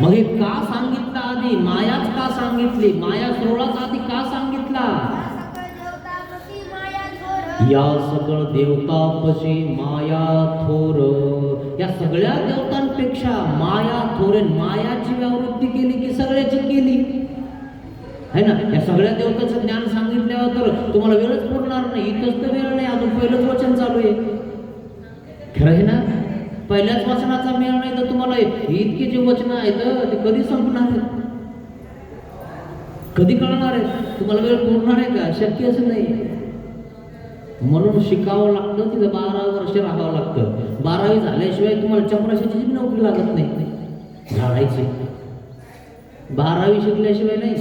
हे का सांगितलं आधी? मायाच का सांगितली? माया सोळाच आधी का सांगितला? या सकळ देवतापशी माया थोर. या सगळ्या देवतांपेक्षा माया थोर. मायाची व्यावृत्ती केली की सगळ्याची केली है ना. या सगळ्या देवताचं ज्ञान सांगितल्यावर तर तुम्हाला वेळच पुरणार नाही. इथंच तर वेळ नाही, अजून पहिलंच वचन चालू आहे. खरं आहे ना. पहिल्याच वचनाचा मेळ नाही तर तुम्हाला इतके जे वचन आहेत ते कधी संपणार आहेत, कधी कळणार आहे, तुम्हाला वेळ पुरणार आहे का? शक्यच नाही. म्हणून शिकावं लागतं, तिथं 12 वर्ष राहावं लागतं. 12वी झाल्याशिवाय तुम्हाला चपराशाची नोकरी लागत नाही. झाडायची 12वी शिकल्याशिवाय नाही.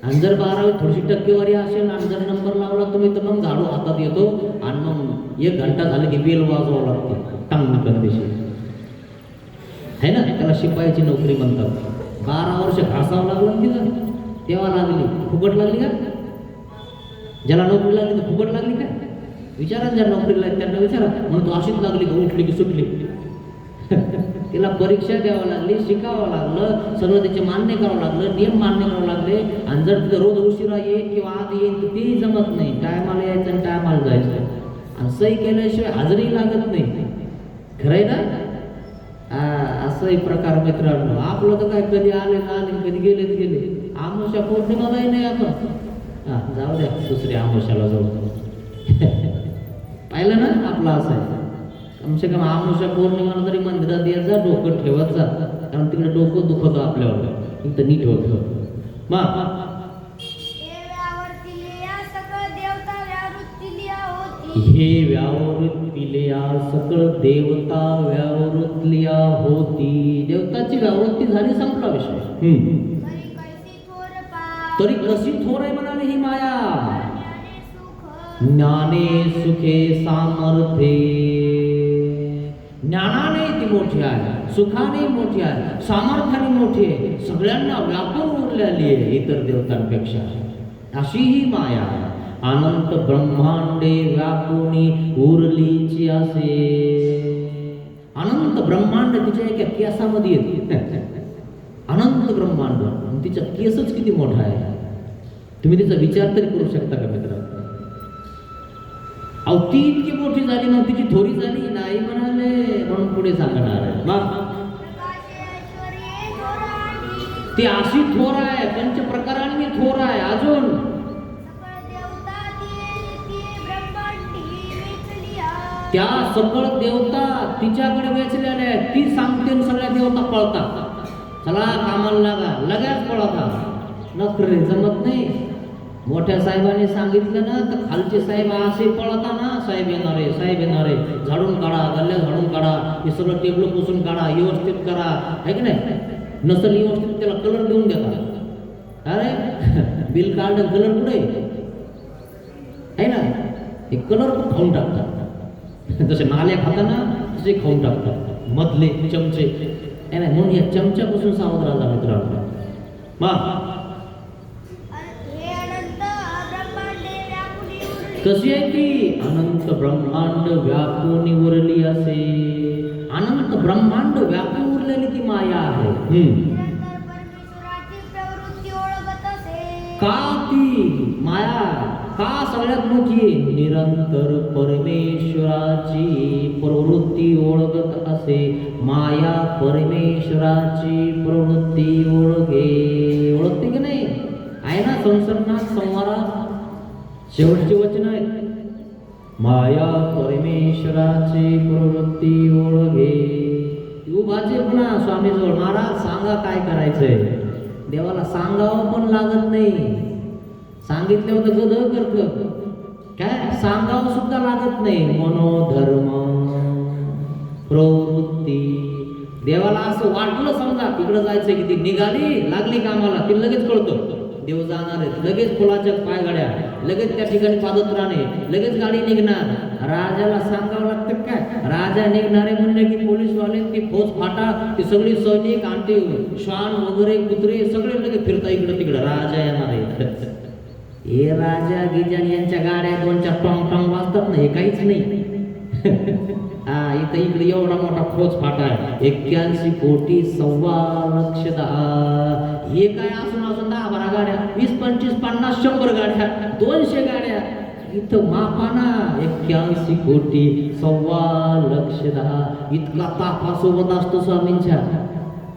आणि जर 12वी थोडीशी टक्केवारी असेल आणि जर नंबर लावला तुम्ही तर मग झाडू हातात येतो आणि मग 1 घंटा झालं की बेल वाजवावं लागते टांग कंदेशी, है ना. त्याला शिपायाची नोकरी म्हणतात. 12 वर्ष घासावं लागलं तिला, तेव्हा लागली. फुकट लागली का? ज्याला नोकरी लागली तर फुकट लागली का? विचारा ज्या नोकरीला त्यांना विचारा. म्हणून तू अशीच लागली का? उठली की सुटली? तिला परीक्षा द्यावं लागली, शिकावं लागलं, सगळं त्याचे मान्य करावं लागलं, नियम मान्य करावं लागले. आणि जर तिथं रोज उशिरा येईल किंवा आधी येईल तर तेही जमत नाही. टायमाला यायचं आणि टायमाला जायचं. आणि सही केल्याशिवाय हजेरी लागत नाही. खरं आहे ना. असंही प्रकार मित्रांनो. आपलं तर काय कधी आले ना आले, कधी गेले तर गेले. आमुषा पौर्णिमालाही नाही आपण. जाऊ द्या, दुसऱ्या आमुषाला जाऊ. पाहिलं ना आपलं असं आहे. कमसे कम आमुषा पौर्णिमाला तरी मंदिरात येत जा, डोकं ठेवत जा. कारण तिकडे डोकं दुखतं आपल्यावर, इथं नीट होतं. मग हे व्यावृत्तीलिया सकळ देवता व्यावृत्तलिया होती. देवताची व्यावृत्ती झाली, संपला विषय. तरी कैसी थोर पा तरी कशी थोर आहे म्हणाले ही माया. ज्ञाने सुख ज्ञाने सुखे सामर्थ्ये. ज्ञानाने ती मोठी आहे, सुखाने मोठी आहे, सामर्थ्याने मोठी आहे, सगळ्यांना व्यापून उरलेली आहे इतर देवतांपेक्षा. अशी ही माया अनंत ब्रह्मांडे व्यापुनी उरलीची असे. अनंत ब्रह्मांड तिच्या एका केसामध्ये येते. अनंत ब्रह्मांड, तिचा केसच किती मोठा आहे. तुम्ही तिचा विचार तरी करू शकता का मित्र? अहो ती इतकी मोठी झाली, मग तिची थोडी झाली नाही म्हणाले, म्हणून पुढे सांगणार आहे. मग प्रकाशे ऐश्वर्ये थोराडी ती अशी थोर आहे, पंचप्रकारांनी थोर आहे. अजून सकळ देवता ती ब्रह्मांडी वेचलिया त्या सकळ देवता तिच्याकडे वेचलेल्या आहेत. ती सांगते आणि सगळ्या देवता पळतात. चला कामाला लागा, लगेच पळतात. नखरे जमत नाही. मोठ्या साहेबांनी सांगितलं ना तर खालचे साहेब असे पळता ना, साहेब येणारे, साहेब येणारे, झाडून काढा, गल्ल्या झाडून काढा, हे सगळं टेबल पुसून काढा, व्यवस्थित करा, आहे की नाही? नसल व्यवस्थित त्याला कलर देऊन देतात. अरे बिल काढलं, कलर कुठे आहे ना? हे कलर पण खाऊन टाकतात. जसे नाल्या खाताना तसे खाऊन टाकतात मधले चमचे, आहे ना? म्हणून या चमच्यापासून सावध राहा मित्रांनो. मग हे अनंत ब्रह्मांडे व्यापुनी उरली कशी आहे ती? अनंत ब्रह्मांड व्यापून उरली असे. अनंत ब्रह्मांड व्यापून उरलेली ती माया आहे. निरंतर परमेश्वराची प्रवृत्ती ओळखत असे. का ती माया का सगळ्यात मोठी आहे? निरंतर परमेश्वराची प्रवृत्ती ओळखत असे. माया परमेश्वराची प्रवृत्ती ओळखते की नाही? आहे ना संसर्गात संवारात शेवटचे वचन आहेत. माया परमेश्वराची प्रवृत्ती ओळखे. उभाचे पुन्हा स्वामीजवळ, महाराज सांगा काय करायचंय. देवाला सांगावं पण लागत नाही. सांगितल्यावर तर गध करत, काय सांगावं सुद्धा लागत नाही. मनोधर्म प्रवृत्ती. देवाला असं वाटलं समजा तिकडं जायचं की ती निघाली, लागली कामाला, ती लगेच कळतं देव जाणार आहेत. लगेच फुलाच्या पायगाड्या, लगेच त्या ठिकाणी पादत राहणे, लगेच गाडी निघणार. राजाला सांगावं लागतं काय? राजा निघणारे म्हणले की पोलीसवाले, ती फौज फाटा, ती सगळी सैनिक आणि श्वान वगैरे कुत्रे सगळे लगेच फिरता इकडं तिकडं. राजा येणार आहे. हे राजा गिजान यांच्या गाड्या 2-4 टॉंग टॉंग वाजतात ना, हे काहीच नाही. हा इथं इकडे एवढा मोठा फौज फाटा आहे, 81 कोटी 1.25 हे काय असून 10-12 गाड्या, 20, 25, 50, 100 गाड्या, 200 गाड्या. इथं मापाना 81 कोटी 1.25 इतका ताफासोबत असतो स्वामींच्या.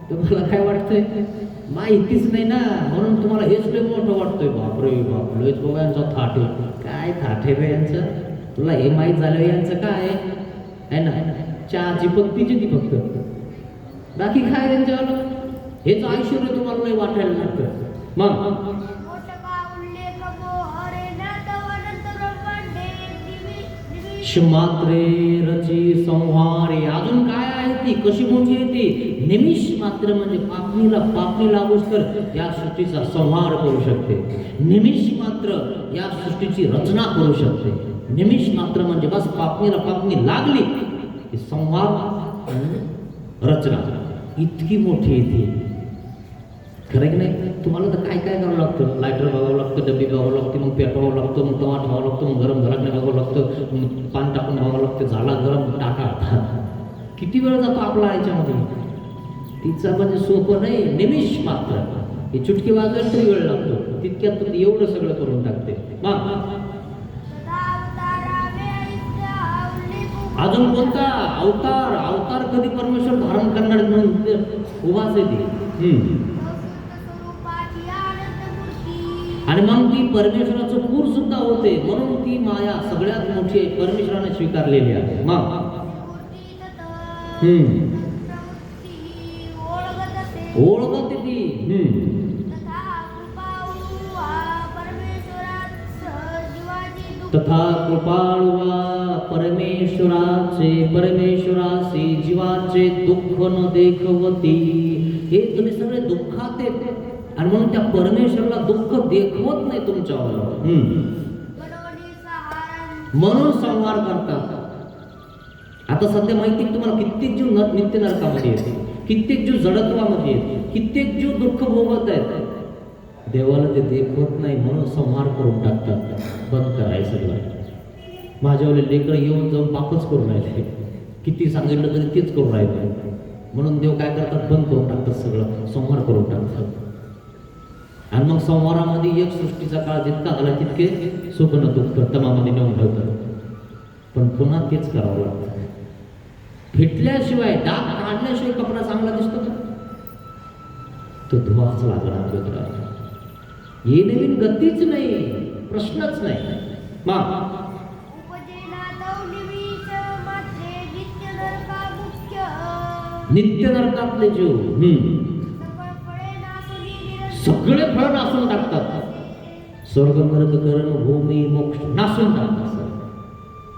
तुम्हाला काय वाटतंय? माहितीच नाही ना, म्हणून तुम्हाला हेच लय मोठं वाटतंय. बापरे बाप, लयच बाबा यांचा थाट आहे. काय थाट आहे यांचं? तुला हे माहीत झालं यांचं काय आहे ना? चहाची पत्तीची ती फक्त, बाकी काय त्यांच्यावर? हेच ऐश्वर्य तुम्हाला लय वाटायला लागतं. मग मोठका उल्लेख मोहरे नाथव अनंत ब्रह्मांडे मात्रे रची संहारे. अजून काय आहे ती? कशी मोठी आहे ती? निमिष मात्र म्हणजे पापणी लागूच तर या सृष्टीचा संहार करू शकते. निमिष मात्र या सृष्टीची रचना करू शकते. निमिष मात्र म्हणजे बस पापणी लागली की संहार रचना इतकी मोठी आहे ती. खरं की नाही? तुम्हाला तर काय काय करावं लागतं? लायटर बघावं लागतं, डबी बघावं लागतं, मग पेटवावं लागतं, मग तवा ठेवावं लागतं, मग गरम घरात बघावं लागतं, मग पाणी टाकून बघावं लागतं, झाला गरम टाका. किती वेळ जातो आपला याच्यामध्ये? तिचं म्हणजे सोपं नाही. निमिष मात्र ही चुटकी वाजवायला तरी वेळ लागतो, तितक्यात तर एवढं सगळं करून टाकते. मग अजून कोणता अवतार कधी परमेश्वर धारण करणार म्हणून उभाच आहे ती. आणि मग ती परमेश्वराचं पूर सुद्धा होते. म्हणून ती माया सगळ्यात मोठी आहे, परमेश्वराने स्वीकारलेली आहे. मग ओळखते ती. तथा कृपाळुवा परमेश्वरासी जीवाचे दुःख न देखवती. हे तुम्ही सगळे दुःखात आहेत आणि म्हणून त्या परमेश्वराला दुःख देखवत नाही तुमच्यावर. गणोनी सहारण म्हणून संहार करतात. आता सध्या माहिती आहे तुम्हाला, कित्येक जीव नित्य नरकामध्ये येते, कित्येक जीव जडत्वामध्ये येते, कित्येक जीव दुःख भोगत आहेत. देवाला ते देखवत नाही म्हणून संहार करून टाकतात. बंद करायचं सगळं. माझ्यावाले लेकरं येऊन जाऊन पापच करून राहिले, किती सांगितलं तरी तेच करून राहिले. म्हणून देव काय करतात, बंद करून टाकतात, सगळं संहार करून टाकतात. आणि मग संहारामध्ये एक सृष्टीचा काळ जितका आला तितके सुख न दुःख तमामध्ये नेऊन ठेवतात. पण पुन्हा तेच करावं लागतं. फिटल्याशिवाय, डाग काढल्याशिवाय कपडा चांगला दिसतो का? तो धुवाच लागणार मित्रांनो. हे नवीन गतीच नाही, प्रश्नच नाही. मग उपजेना तौनिवीच मात्रे नित्य नरका मुख्य नित्य नरकातले जीव सकळ फळे नासुनी निरंतर सगळे फळ नासून टाकतात. स्वर्ग नरक करण भूमी मोक्ष नासून टाकतात.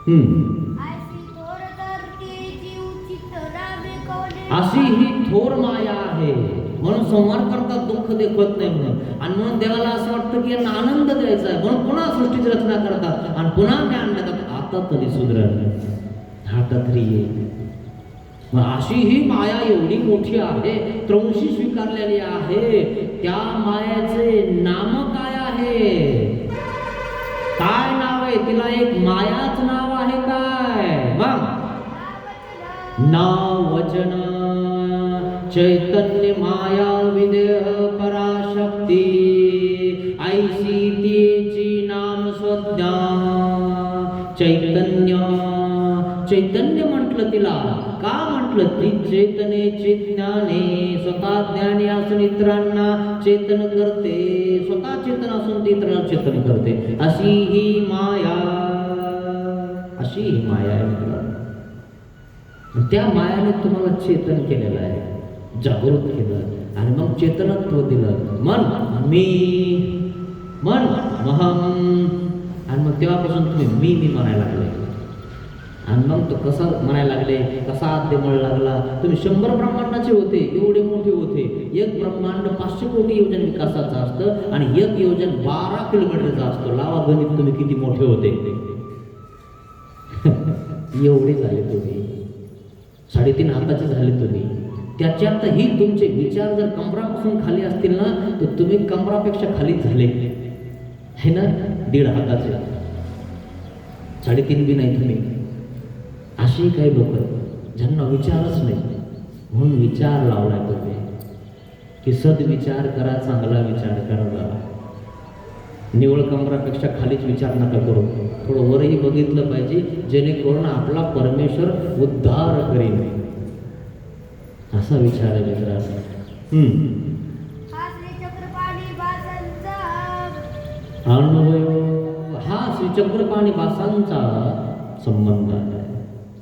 आयसी थोर तर तेची उचित नामे कवने अशी ही थोर माया आहे. म्हणून संहार करतात, दुःख देखवत नाही म्हणून. आणि म्हणून देवाला असं वाटतं की यांना आनंद द्यायचा आहे म्हणून पुन्हा सृष्टीची रचना करतात आणि पुन्हा ज्ञान देतात. आता तरी सुधरण, आता तरी येईल. मग अशी ही माया एवढी मोठी आहे, त्रंशी स्वीकारलेली आहे. त्या मायाचे नाम काय आहे? काय नाव आहे तिला? एक मायाच नाव आहे. काय मग? नाव वचन चैतन्य माया विदेह पराशक्ती ऐसी तिची नाम संज्ञा. चैतन्य, चैतन्य म्हटलं तिला. का म्हटलं? ती चेतनेची ज्ञाने, स्वतः ज्ञानी असून इतरांना चेतन करते, स्वतः चेतन असून ती इतरांना चेतन करते. अशी ही माया, अशी ही माया आहे. त्या मायाने तुम्हाला चेतन केलेलं आहे, जागृत केलं आणि मग चेतनत्व दिलं. मन मी, मन महम. आणि मग तेव्हापासून तुम्ही मी म्हणायला लागले. आणि मग तो कसा म्हणायला लागले, कसा आद्यमळ लागला. तुम्ही 100 ब्रह्मांडाचे होते, एवढे मोठे होते. एक ब्रह्मांड 500 कोटी योजन विकासाचं असतं आणि एक योजन 12 किलोमीटरचा असतो. लावा गणित तुम्ही किती मोठे होते. एवढे झाले तुम्ही, 3.5 हाताचे झाले तुम्ही. त्याच्यात ही तुमचे विचार जर कमरापासून खाली असतील ना, तर तुम्ही कमरापेक्षा खालीच झाले है ना. 1.5 हाताचे, 3.5 बी नाही तुम्ही. अशी काही लोक ज्यांना विचारच नाही, म्हणून विचार लावलाय तुम्ही की सद्विचार करा, चांगला विचार करा. निवळ कमरापेक्षा खालीच विचार नका करू. थोडं वरही बघितलं पाहिजे, जेणेकरून आपला परमेश्वर उद्धार करेल, असा विचार आहे मित्रांनो. हा श्री चक्रपाणी बासांचा अनुभव, हा श्री चक्रपाणी बासांचा संबंध आहे,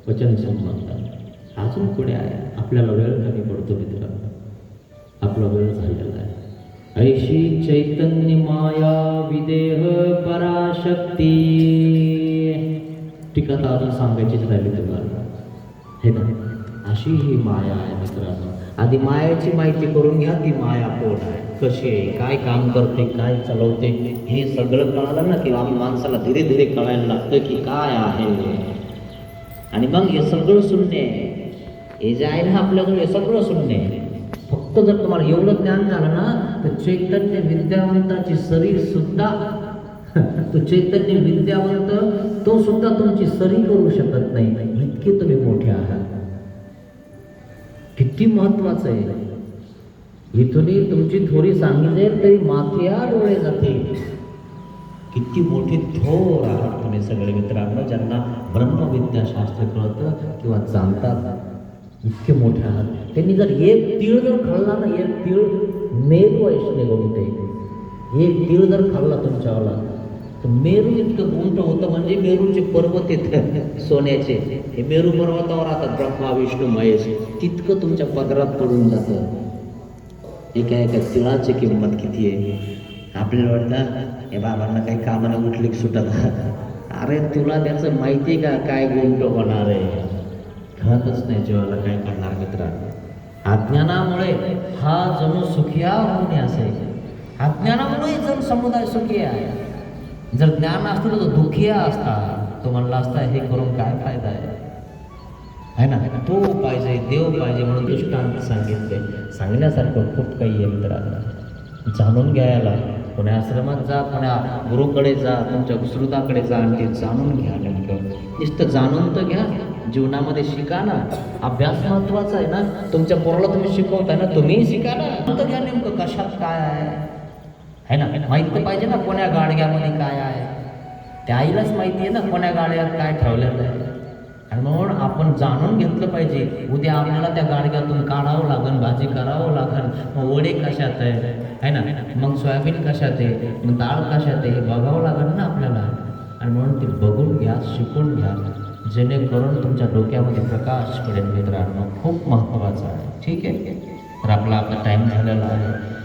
वचन संबंध. अजून पुढे आहे, आपल्याला वेळ कमी पडतो मित्रांनो, आपला वेळ झालेला आहे. ऐशी चैतन्य माया विदेह पराशक्ती. टीका तर अजून सांगायचीच राहिली तुम्हाला, हे ना. अशी ही माया आहे मित्रांनो. आधी मायाची माहिती करून घ्या. ती माया कोण आहे, कशी आहे, काय काम करते, काय चालवते, हे सगळं कळालं ना की माणसाला धीरे धीरे कळायला लागतं की काय आहे. आणि मग हे सगळं शून्य आहे. हे जे आहे ना आपल्याकडे, हे सगळं शून्य आहे. फक्त जर तुम्हाला एवढं ज्ञान झालं ना, तर चैतन्य विद्यावंताची सरी सुद्धा तो चैतन्य विद्यावंत तो सुद्धा तुमची सरी करू शकत नाही, इतके तुम्ही मोठे आहात. किती महत्वाचं आहे. इथूनही तुमची थोडी सांगितली तरी माथ्या डोळे जाते. किती मोठे थोर आहात तुम्ही सगळे मित्रांनो, ज्यांना ब्रह्मविद्याशास्त्र कळतं किंवा जाणतात. इतके मोठे आहात. त्यांनी जर एक तीळ जर खाल्ला ना, एक तीळ मेरू ऐसले गोमते, एक तीळ जर खाल्ला तुमच्यावाला तर मेरू इतकं मोठं होतं. म्हणजे मेरूचे पर्वत येत सोन्याचे, हे मेरू पर्वतावर राहतात ब्रह्मा विष्णू महेश, तितकं तुमच्या पदरात पडून जातं. एका एका तिळाची किंमत किती आहे. आपल्याला वाटतं हे बाबांना काही कामाला उठले की सुटत, अरे तुला त्याचं माहिती का काय गोष्ट होणार आहे? कळतच नाही जीवाला काय करणार मित्रा. अज्ञानामुळे हा जणू सुखिया होणे असे. अज्ञानामुळे जण समुदाय सुखी आहे. जर ज्ञान असतं तर तो दुखिया असता. तो म्हणला असता हे करून काय फायदा आहे ना. तो पाहिजे, देव पाहिजे म्हणून दृष्टांत सांगितले. सांगण्यासारखं खूप काही आहे मित्रांनो. जाणून घ्यायला कोण्या आश्रमात जा, कोण्या गुरुकडे जा, तुमच्या सुहृदाकडे जा आणि ते जाणून घ्या. नेमकं नुसतं जाणून तर घ्या, जीवनामध्ये शिका ना. अभ्यास महत्वाचा आहे ना. तुमच्या पोराला तुम्ही शिकवताय ना, तुम्ही शिका ना. तर घ्या नेमकं कशात काय आहे ना. माहीत तर पाहिजे ना कोण्या गाडग्यामध्ये काय आहे. त्या आईलाच माहिती आहे ना कोण्या गाड्यात काय ठेवलेलं आहे. आणि म्हणून आपण जाणून घेतलं पाहिजे. उद्या आपल्याला त्या गाडग्यातून काढावं लागेल, भाजी करावं लागेल. मग वडे कशात आहे ना, मग सोयाबीन कशात आहे, मग डाळ कशात आहे, हे बघावं लागेल ना आपल्याला. आणि म्हणून ते बघून घ्या, शिकून घ्या, जेणेकरून तुमच्या डोक्यामध्ये प्रकाश पडेल मित्रांनो. खूप महत्त्वाचं आहे. ठीक आहे. तर आपला टाईम झालेला आहे.